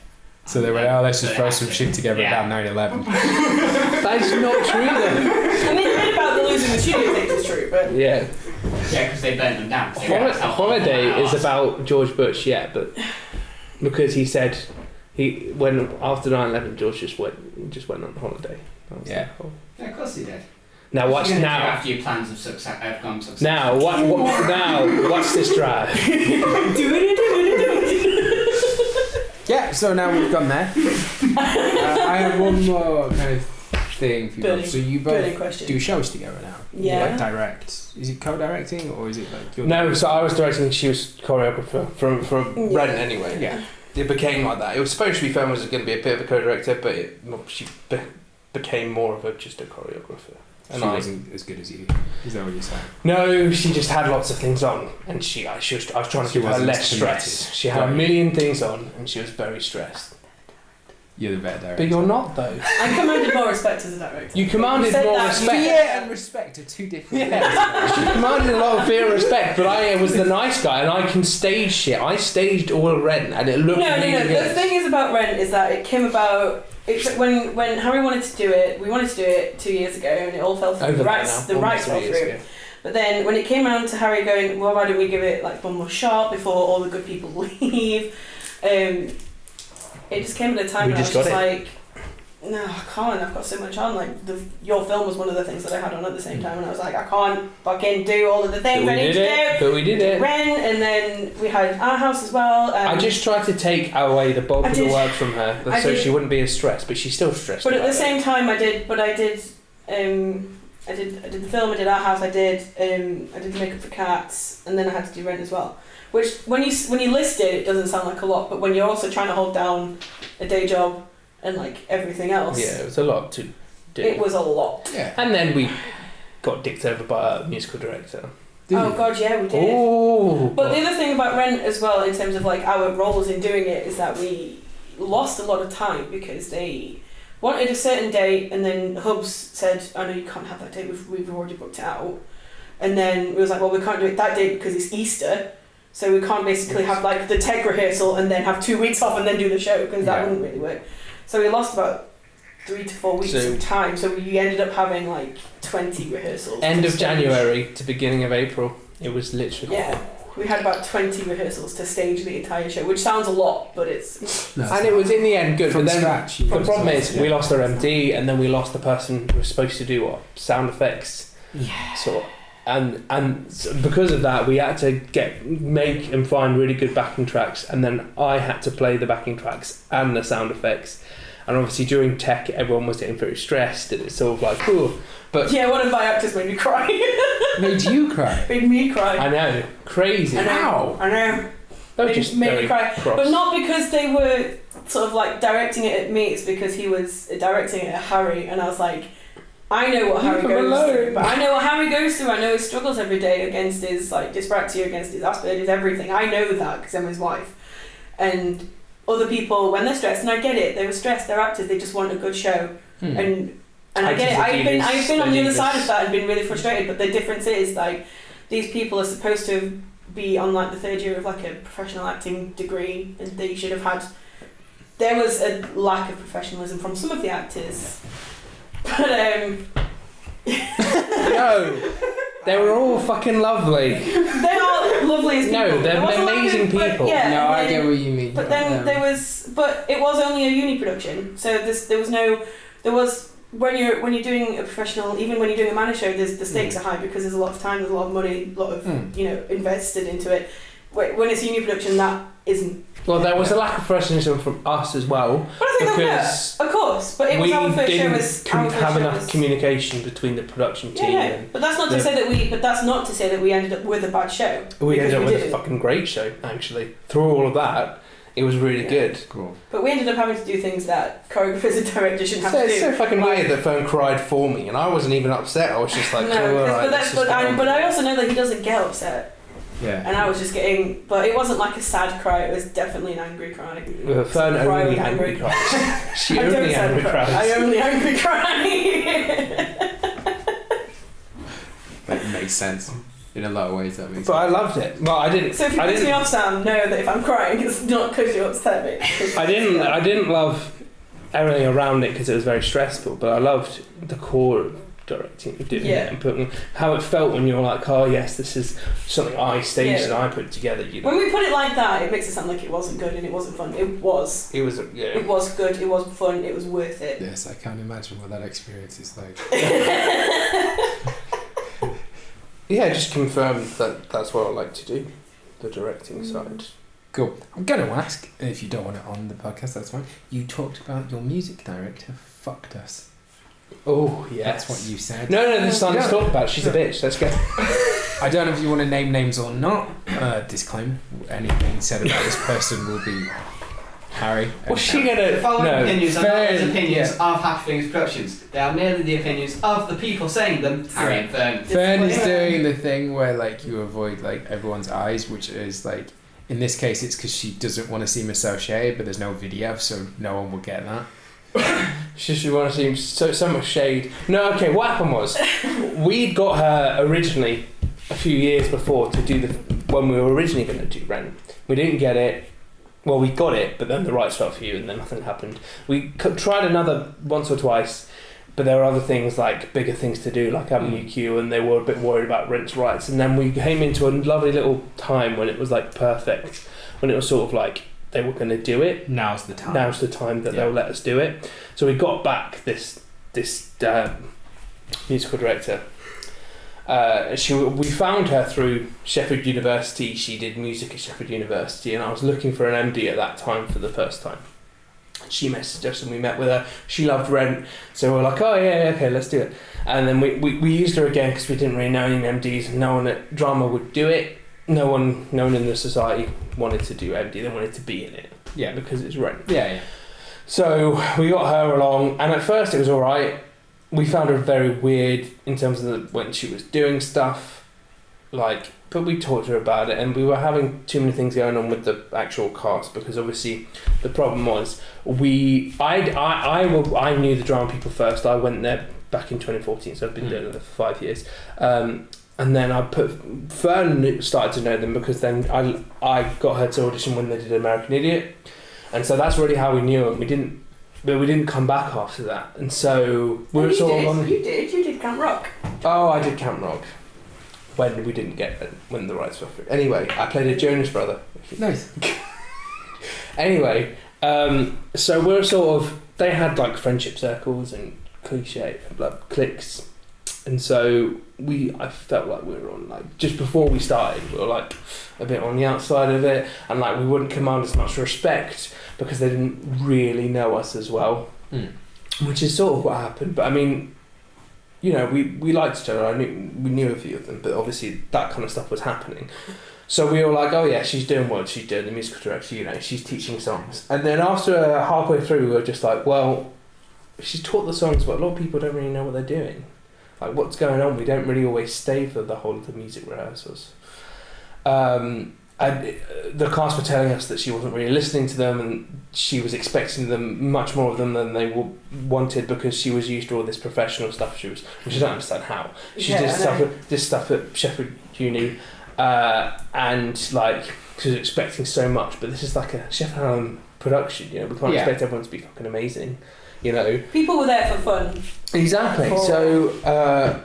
So they went, oh, let's just throw some shit together Yeah. about 9/11. That is not true though. I mean, the bit about the losing the studio tapes is true, but Yeah. Yeah, because they burnt them down. 'cause they realised how awful Holiday that is was. about George Bush, yeah, but because he said when after 9/11 George just went on holiday. That was Yeah. the whole- Yeah, of course they did. Now watch What are you gonna do now. after your plans of success have gone successful. Now watch this drive. Yeah, so now we've gone there. I have one more kind of thing for you. Burning- So you burning both question. do shows together now? Yeah. Like direct. Is it co-directing or is it like you're No, so I was directing and she was choreographer from Yeah. Rent anyway. Yeah. It became like that. It was supposed to be Fern was going to be a bit of a co-director, but she became more of just a choreographer. She And I wasn't as good as you. Is that what you're saying? No, she just had lots of things on, and I was trying to She give her wasn't less committed. stress. She had a Right. million things on, and she was very stressed. You're the better director. But you're not though. I commanded more respect as a director. You commanded said more that, respect. you- Fear and respect are two different things. She commanded a lot of fear and respect, but I was the nice guy, and I can stage shit. I staged all of Rent, and it looked No. really The good. thing is about Rent is that it came about. When Harry wanted to do it, we wanted to do it 2 years ago, and it all fell through. Over The that rights now, fell almost 3 years through. ago. But then when it came around to Harry going, well, why don't we give it like one more shot before all the good people leave? It just came at a time We when I was just just got like, no, I can't. I've got so much on. Like your film was one of the things that I had on at the same time, and I was like, I can't fucking do all of the things I need to do. But we did it. Rent, and then we had our house as well. I just tried to take away the bulk I of the did- work from her, I so did- she wouldn't be as stressed. But she's still stressed. But at about the same time, I did I did the film, I did Our House, I did the makeup for Cats, and then I had to do Rent as well. Which when you list it doesn't sound like a lot, but when you're also trying to hold down a day job and like everything else, Yeah, it was a lot to do. it was a lot. Yeah. And then we got dicked over by a musical director. Oh god, yeah, we did. Oh. But the other thing about Rent as well, in terms of like our roles in doing it, is that we lost a lot of time because they wanted a certain date, and then Hubs said, "Oh no, you can't have that date. We've already booked it out." And then we was like, "Well, we can't do it that date because it's Easter, so we can't basically have like the tech rehearsal and then have 2 weeks off and then do the show because that wouldn't really work." So we lost about 3 to 4 weeks of time. So we ended up having like 20 rehearsals. End of January to beginning of April. It was literally. Yeah. We had about 20 rehearsals to stage the entire show, which sounds a lot, but it's... And it was in the end good. From but then scratch. the problem is we lost our MD, and then we lost the person who was supposed to do what? Sound effects. Yeah. So, and because of that, we had to make and find really good backing tracks, and then I had to play the backing tracks and the sound effects. And obviously during tech, everyone was getting very stressed, and it's sort of like, ooh. But yeah, one of my actors made me cry. Made you cry? Made me cry. I know, crazy. I know. I know. They were Made just me very cry. cross. But not because they were sort of like directing it at me, it's because he was directing it at Harry, and I was like, I know what Harry goes through. But I know what Harry goes through. I know his struggles every day against his like dyspraxia, against his Asperger's, everything. I know that because I'm his wife. And other people, when they're stressed, and I get it, they were stressed, they're actors, they just want a good show. And I get it, I've been on the other side of that and been really frustrated, but the difference is like these people are supposed to be on like the third year of like a professional acting degree, and they should have had, there was a lack of professionalism from some of the actors, but No, they were all fucking lovely. they are lovely as people. No, they're There was a lack amazing of- but people. yeah, No, I and get then- what you mean. But then it was only a uni production, so there was when you're doing a professional, even when you're doing a managed show, the stakes are high because there's a lot of time, there's a lot of money, a lot of invested into it. When it's a uni production, that isn't. Well, there was a lack of professionalism from us as well. But I think because of course, but it was we our first show. couldn't have enough communication between the production team. Yeah, And but that's not to say that we. But that's not to say that we ended up with a bad show. we ended up because with a fucking great show. Actually, through all of that, it was really good. Cool. But we ended up having to do things that choreographers and directors shouldn't have So to do. it's so fucking Like- weird that Fern cried for me, and I wasn't even upset. I was just like, No, oh, all right, but let's just get on. I also know that he doesn't get upset, Yeah. and I was just getting. But it wasn't like a sad cry; it was definitely an angry cry. Fern Cry only with angry angry. cries. She I don't only sad angry cry. cries. I only angry cry. That makes sense. In a lot of ways, that makes But I sense. loved it. Well, I didn't. So if you I piss me didn't. off, Sam, know that if I'm crying, it's not because you're upset me. I didn't love everything around it because it was very stressful. But I loved the core of directing, doing Yeah. it, and putting how it felt when you're like, oh yes, this is something I staged and Yeah. I put together. You know, When we put it like that, it makes it sound like it wasn't good and it wasn't fun. It was. it was It yeah. was good. It was fun. It was worth it. Yes, I can't imagine what that experience is like. Yeah, just confirmed that that's what I like to do, the directing side. Cool. I'm going to ask, if you don't want it on the podcast, that's fine. You talked about your music director fucked us. Oh yes, That's what you said. No, there's something to Yeah. talk about. She's a bitch. Let's go. I don't know if you want to name names or not. Disclaimer: anything said about this person will be Harry. What's she gonna? The following No, opinions are not Fern- his opinions yeah. of Happy Things Productions. They are merely the opinions of the people saying them, Harry and Fern. Fern is doing the thing where like you avoid like everyone's eyes, which is like in this case it's because she doesn't want to seem associated, but there's no video, so no one will get that. She want to seem so much shade. No, okay. What happened was, we'd got her originally a few years before to do when we were originally going to do Rent. We didn't get it. Well, we got it, but then the rights fell for you, and then nothing happened. We tried another once or twice, but there were other things like bigger things to do, like Avenue Q, and they were a bit worried about Rent's rights. And then we came into a lovely little time when it was like perfect, when it was sort of like they were going to do it. Now's the time. Now's the time that they'll let us do it. So we got back this musical director. We found her through Sheffield University. She did music at Sheffield University, and I was looking for an MD at that time for the first time. she messaged us and we met with her. She loved Rent, so we were like, oh yeah, okay, let's do it. And then we used her again because we didn't really know any MDs, and no one at drama would do it. No one in the society wanted to do MD. They wanted to be in it. Yeah. Because it's Rent. Yeah. So we got her along, and at first it was alright. We found her very weird in terms of when she was doing stuff, but we talked to her about it, and we were having too many things going on with the actual cast, because obviously the problem was I knew the drama people first. I went there back in 2014, so I've been doing it for 5 years. And then Fern started to know them because then I got her to audition when they did American Idiot, and so that's really how we knew them. We didn't come back after that, and so we were sort of on. You did Camp Rock. Oh, I did Camp Rock when we didn't get when the rights were through. Anyway, I played a Jonas brother. Nice. Anyway, so we're sort of, they had like friendship circles and cliche cliques, and so I felt like we were on, like, just before we started, we were like a bit on the outside of it, and like we wouldn't command as much respect because they didn't really know us as well, which is sort of what happened. But I mean, you know, we liked each other. We knew a few of them, but obviously that kind of stuff was happening. So we were like, oh yeah, she's doing what she's doing, the musical director, you know, she's teaching songs. And then after halfway through, we were just like, well, she's taught the songs, but a lot of people don't really know what they're doing. Like, what's going on? We don't really always stay for the whole of the music rehearsals. And the cast were telling us that she wasn't really listening to them, and she was expecting them, much more of them than they wanted, because she was used to all this professional stuff. Which I don't understand how. She did this stuff at Sheffield Uni, and like she was expecting so much, but this is like a Sheffield production. You know, we can't expect everyone to be fucking amazing. You know, people were there for fun. Exactly. So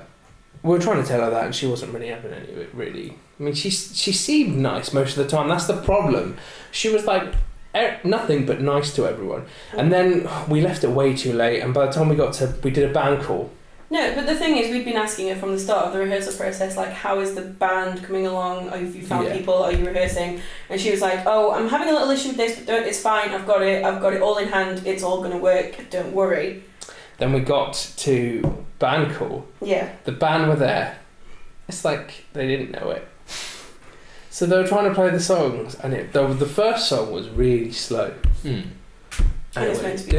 we were trying to tell her that, and she wasn't really having any of it, really. I mean, she seemed nice most of the time. That's the problem. She was like nothing but nice to everyone. And then we left it way too late, and by the time we did a band call. No, but the thing is, we'd been asking her from the start of the rehearsal process, like, how is the band coming along? Have you found people? Are you rehearsing? And she was like, oh, I'm having a little issue with this, but it's fine. I've got it all in hand. It's all going to work. Don't worry. Then we got to band call. Yeah. The band were there. It's like they didn't know it. So they were trying to play the songs, and the first song was really slow. And it's meant to be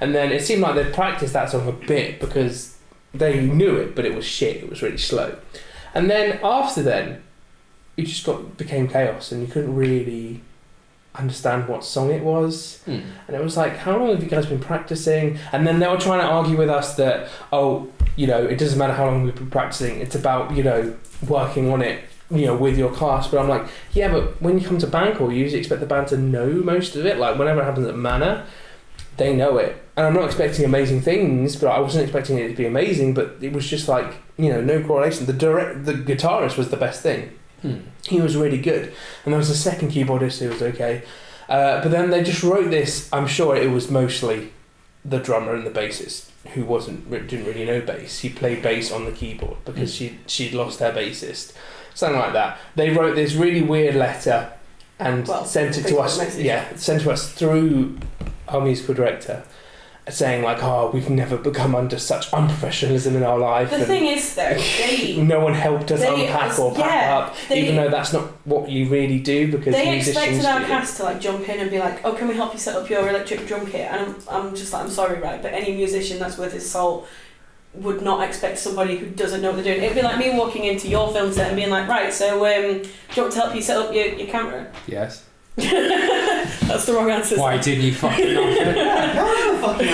and then it seemed like they'd practiced that song a bit because they knew it, but it was shit. It was really slow. And then after then, it just became chaos, and you couldn't really understand what song it was. And it was like, how long have you guys been practicing? And then they were trying to argue with us that, oh, you know, it doesn't matter how long we've been practicing. It's about, you know, working on it, you know, with your class. But I'm like, yeah, but when you come to band call, you usually expect the band to know most of it. Like, whenever it happens at Manor, they know it. And I'm not expecting amazing things, but I wasn't expecting it to be amazing, but it was just like, you know, no correlation. The guitarist was the best thing. He was really good. And there was a second keyboardist who was okay. But then they just wrote this, I'm sure it was mostly the drummer and the bassist who didn't really know bass. He played bass on the keyboard because she'd lost her bassist. Something like that. They wrote this really weird letter and sent it to us. Sent to us through our musical director, saying like, "Oh, we've never become under such unprofessionalism in our life." The thing is, though, no one helped us unpack or pack up, even though that's not what you really do, because they expected our cast to like jump in and be like, "Oh, can we help you set up your electric drum kit?" And I'm just like, I'm sorry, right? But any musician that's worth his salt would not expect somebody who doesn't know what they're doing. It'd be like me walking into your film set and being like, right, so do you want to help you set up your camera? Yes. That's the wrong answer. Why didn't you fucking offer?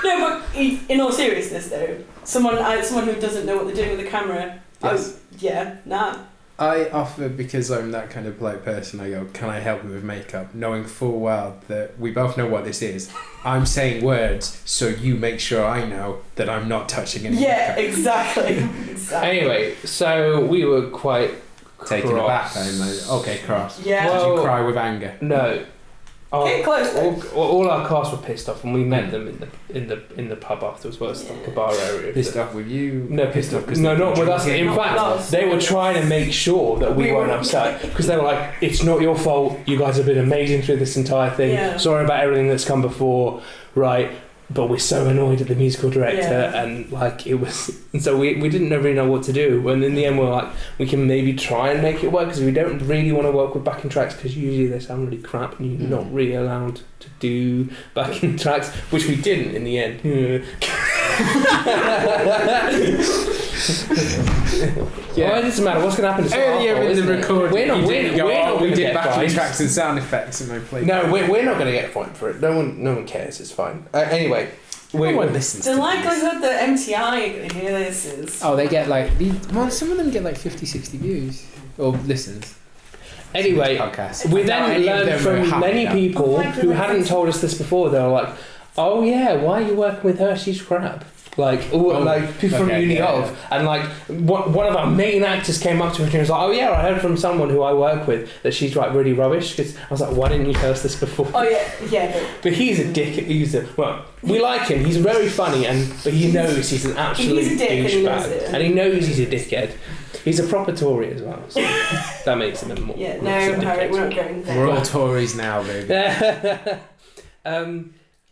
No, but in all seriousness though, someone who doesn't know what they're doing with the camera, yes. I offer because I'm that kind of polite person. I go, can I help you with makeup? Knowing full well that we both know what this is. I'm saying words, so you make sure I know that I'm not touching any makeup. Exactly. Anyway, so we were quite taken aback. I'm like, okay, cross. Yeah. Did you cry with anger? No. Getting close. all our cast were pissed off, and we met them in the pub afterwards. Well, it's like a bar area. Pissed off with you? No, pissed off. No, not with us. In fact, they were trying to make sure that we weren't upset, because they were like, "It's not your fault. You guys have been amazing through this entire thing. Yeah. Sorry about everything that's come before, right? But we're so annoyed at the musical director," and like it was. And so we didn't really know what to do. And in the end, we were like, we can maybe try and make it work, because we don't really want to work with backing tracks, because usually they sound really crap, and you're not really allowed to do backing tracks, which we didn't in the end. Well, it doesn't matter. What's going to happen? Earlier in the recording, we did backing fined. tracks and sound effects, and I played. No, we're not going to get fined for it. No one cares. It's fine. Anyway, no one listens. The to likelihood that MTI are going to hear this is. Oh, they get like some of them get like 50, 60 views or listens. Anyway, we then learned from many people who hadn't told us this before. They were like, "Oh yeah, why are you working with her? She's crap." Like people from uni and like one of our main actors came up to me and was like, "Oh yeah, I heard from someone who I work with that she's like really rubbish." Because I was like, "Why didn't you tell us this before?" Oh yeah. But he's a dick. We like him. He's very funny, but he knows he's an absolute douchebag, and he knows he's a dickhead. He's a proper Tory as well, so that makes him a more. Yeah, no, Harry, we're not going there. We're all Tories now, baby.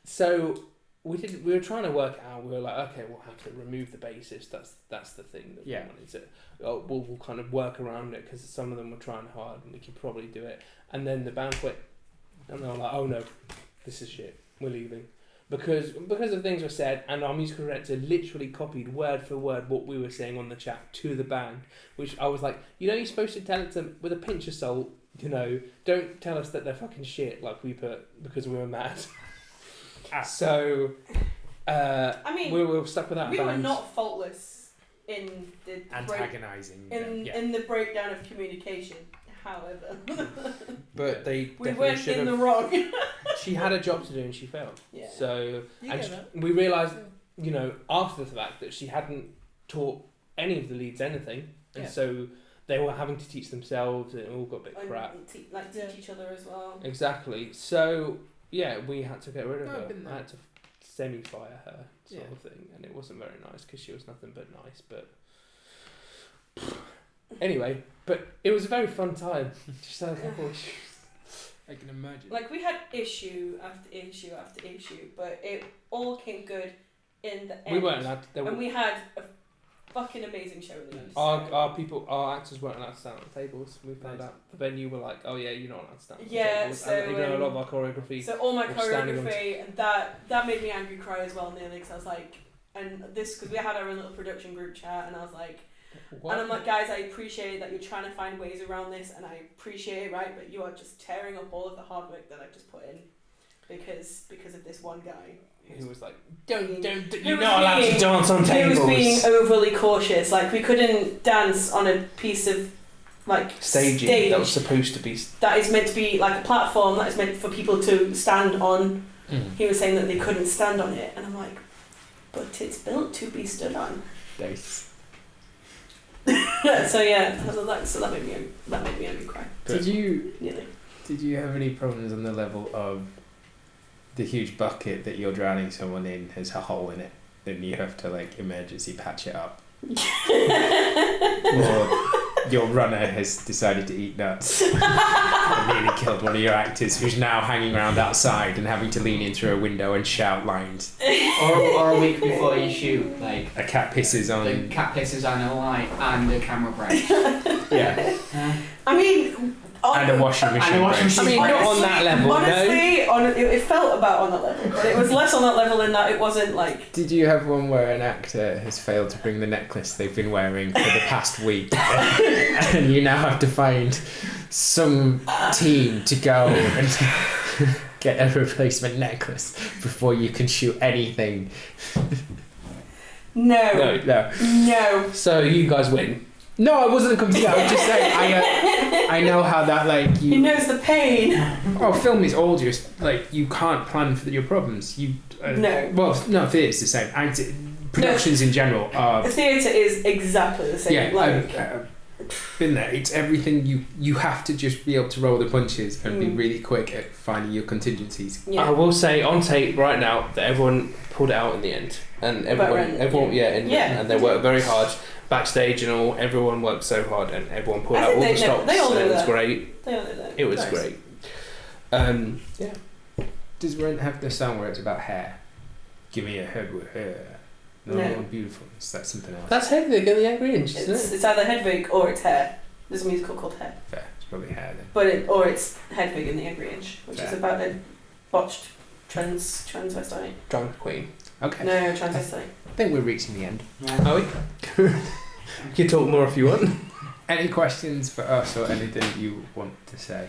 So we were trying to work out. We were like, okay, we'll have to remove the bassist. That's the thing that we wanted to. We'll kind of work around it, because some of them were trying hard, and we could probably do it. And then the band quit, and they were like, oh no, this is shit. We're leaving. Because of things were said, and our musical director literally copied word for word what we were saying on the chat to the band, which I was like, you're supposed to tell it to them with a pinch of salt, don't tell us that they're fucking shit like we put because we were mad. So, I mean, we were stuck with that band. We were not faultless in the antagonising in the breakdown of communication. However, but we weren't in the wrong. She had a job to do and she failed. Yeah. So we realised, after the fact that she hadn't taught any of the leads anything, and so they were having to teach themselves, and it all got a bit crap. Teach each other as well. Exactly. So we had to get rid of her. I had to semi-fire her, sort of thing, and it wasn't very nice because she was nothing but nice. But anyway, it was a very fun time. Just had a couple of issues. I can imagine. Like, we had issue after issue after issue, but it all came good in the end. We weren't allowed to, and we had a fucking amazing show in the end. Our actors weren't allowed to stand on tables. We found out. The venue were like, oh yeah, you're not allowed to stand on tables. So and even a lot of our choreography. So all my choreography, and that made me angry cry as well nearly, because I was like, and this, because we had our own little production group chat, and I was like, what? And I'm like, guys, I appreciate that you're trying to find ways around this, and I appreciate it, right? But you are just tearing up all of the hard work that I've just put in because of this one guy. Who was like, don't, you're not allowed to dance on tables. He was being overly cautious. Like, we couldn't dance on a piece of, like, staging that was supposed to be... That is meant to be, like, a platform that is meant for people to stand on. He was saying that they couldn't stand on it. And I'm like, but it's built to be stood on. Nice. So that made me angry cry. Did you have any problems on the level of the huge bucket that you're drowning someone in has a hole in it and you have to like emergency patch it up? Or your runner has decided to eat nuts and nearly killed one of your actors who's now hanging around outside and having to lean in through a window and shout lines. Or a week before you shoot, like a cat pisses on a light and a camera breaks. Yeah. I mean, and a washing machine. I mean, not on that level. Honestly, it felt about on that level, but it was less on that level in that it wasn't like. Did you have one where an actor has failed to bring the necklace they've been wearing for the past week, and you now have to find some team to go and get a replacement necklace before you can shoot anything? No. So you guys win. No, I wasn't complete. I was just saying. I know how that like you. He knows the pain. Oh, film is all just like you can't plan for your problems. No. Well, no, theatre's the same. Productions in general are. The theatre is exactly the same. Yeah. been there. It's everything you have to just be able to roll the punches and be really quick at finding your contingencies. Yeah. I will say on tape right now that everyone pulled it out in the end, and everyone, and they worked very hard backstage and all. Everyone worked so hard, and everyone pulled out all the stops. They all know and it was that. great. They all know that. It was Nice. great. Yeah. Does Rent have the song where it's about hair? Give me a head with hair. No. Beautiful. Is that something else? That's Hedwig and the Angry Inch, isn't it? It's either Hedwig or it's Hair. There's a musical called Hair. Fair. It's probably hair then. Or it's Hedwig and the Angry Inch, which is about a botched transvestite. Drunk Queen. Okay. No, transvestite. I think we're reaching the end. Are we? You can talk more if you want. Any questions for us or anything you want to say?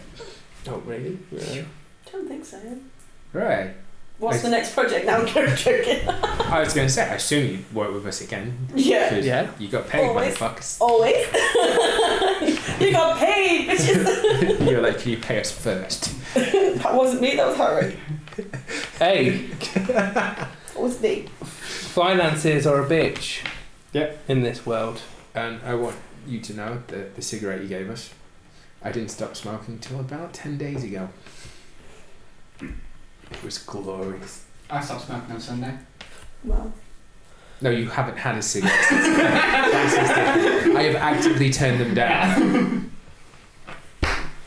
Oh, really? Really? Don't think so. Right. What's the next project? Now I'm joking. I was going to say, I assume you work with us again. Yeah. 'Cause Yeah. You got paid, Always. motherfuckers. Always. You got paid, bitches. You're like, can you pay us first? That wasn't me, that was Harry. Hey, That was me. finances are a bitch. Yeah. In this world. And I want you to know that the cigarette you gave us, I didn't stop smoking till about 10 days ago. It was glorious. I stopped smoking on Sunday. Wow. No, you haven't had a cigarette since then. That's just different. I have actively turned them down.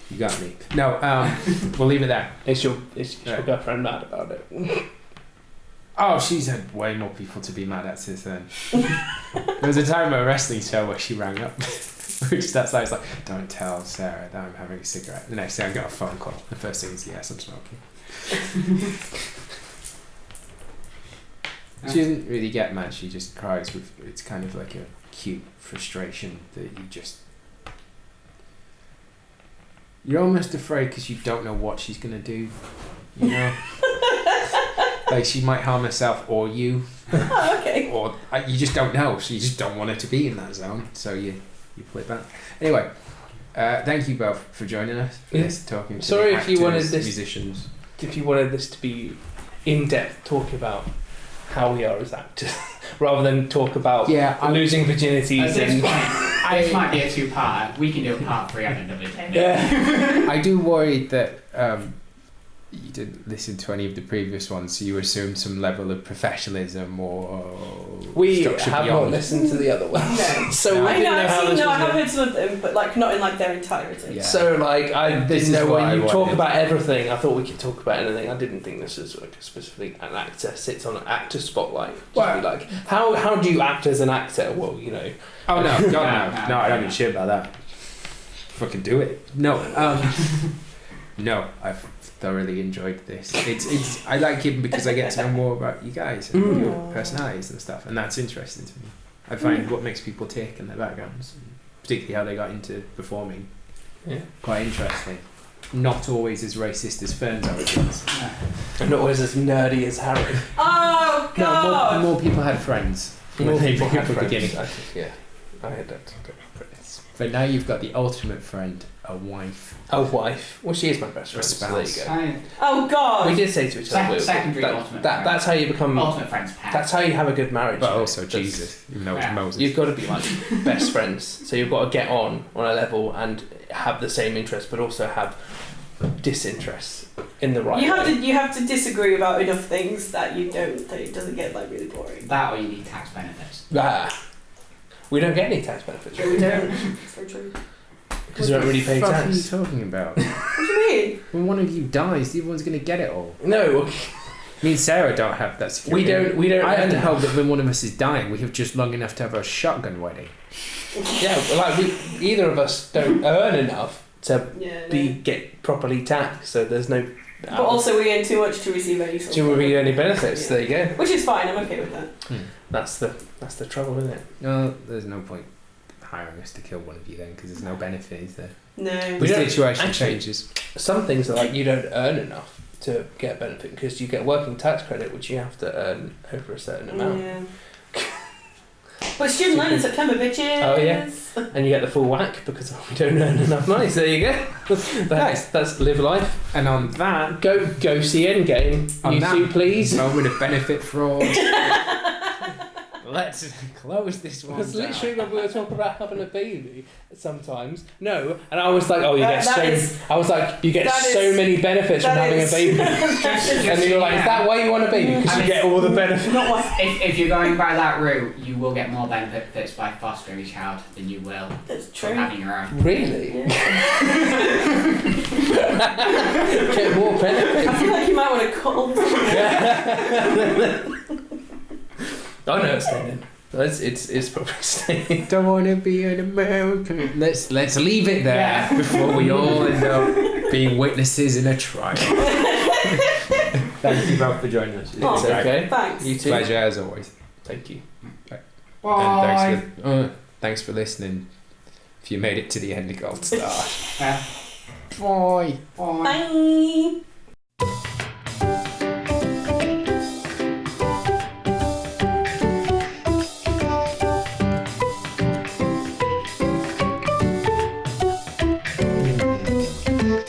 You got me. No, we'll leave it there. Is your Right. girlfriend mad about it? Oh, she's had way more people to be mad at since then. There was a time at a wrestling show where she rang up. Which that's like, don't tell Sarah that I'm having a cigarette. The next day I got a phone call. The first thing is, yes, I'm smoking. She doesn't really get mad, she just cries with, it's kind of like a cute frustration that you're almost afraid because you don't know what she's going to do, you know? Like she might harm herself or you. Oh, okay. Or you just don't know, so you just don't want her to be in that zone, so you play back. Anyway, thank you both for joining us for this, talking to Sorry the if you wanted actors, this- musicians. If you wanted this to be in-depth, talk about how we are as actors, rather than talk about losing virginities At this and... point, this might be a two-part. We can do a part 3 on another day. Yeah. I do worry that you didn't listen to any of the previous ones, so you assumed some level of professionalism or We structure have beyond. not listened to the other ones. No. So No. we I didn't know, know how I've this seen, was I have going. heard some of them, but like not in like their entirety. Yeah. So like I This didn't is know what when I you talk wanted. about everything. I thought we could talk about anything. I didn't think this was like specifically an actor sits on an actor spotlight. Just Well- be like, how do you act as an actor? Well, you know. Oh no, God, no, No, I don't give a shit about that. Fucking do it. No, no, I've thoroughly enjoyed this. It's I like it because I get to know more about you guys and your personalities and stuff, and that's interesting to me. I find what makes people tick and their backgrounds, and particularly how they got into performing, quite interesting. Not always as racist as Fern's origins. And not always as nerdy as Harry. Oh God! No, more people had friends. More people at have the friends. beginning. I think, I had that. Friends. But now you've got the ultimate friend, a wife. A wife. Well, she is my best friend. So there you spouse. go. Oh God! We did say to each other, Secondary ultimate friend. that's how you become. Ultimate friends pair. That's how you have a good marriage. But also That's- Jesus, even though it's Yeah. Moses. You've got to be like best friends. So you've got to get on a level and have the same interests, but also have disinterests in the right You have way. to disagree about enough things that you don't that it doesn't get like really boring. That or you need tax benefits. We don't get any tax benefits We don't. It's very true. because we don't really pay What the fuck tax. are you talking about? What do you mean? When one of you dies, the other one's going to get it all. No, Me and Sarah don't have that security. we don't. I have to earn hope that when one of us is dying, we have just long enough to have a shotgun wedding. Yeah, like either of us don't earn enough to Yeah. get properly taxed, so there's no. But also we earn too much to receive any sort do of we any benefits? Yeah. There you go. Which is fine. I'm okay with that. That's the trouble, isn't it? No, there's no point hiring us to kill one of you then, because there's no benefit, is there? No. We The don't- situation actually- changes. Some things are like you don't earn enough to get benefit because you get working tax credit, which you have to earn over a certain amount, Yeah. But student loan in September, bitches. Oh, yeah. and you get the full whack because we don't earn enough money. So there you go. That's live life. And on that Go see Endgame. On You that too, please. moment of benefit fraud, let's close this one. Because down. literally when we were talking about having a baby, sometimes no, and I was like, oh, you get That so. is- I was like, you get that so is- many benefits from that having a is- baby, and then you're like, is that why you want a baby? Because you get all the benefits. Not what. If you're going by that route, you will get more benefits by fostering a child than you will That's from true. having your own. Really? Yeah. Get more benefits. I feel like you might want to cut all this. Oh no, it's staying in. It's probably staying. Don't want to be an American. Let's leave it there Yeah. before we all end up being witnesses in a trial. Thank you both for joining us. Oh, It's okay. Thanks. You too. Pleasure as always. Thank you. And thanks for listening. If you made it to the end of Gold Star. Yeah. Bye. Bye. Bye.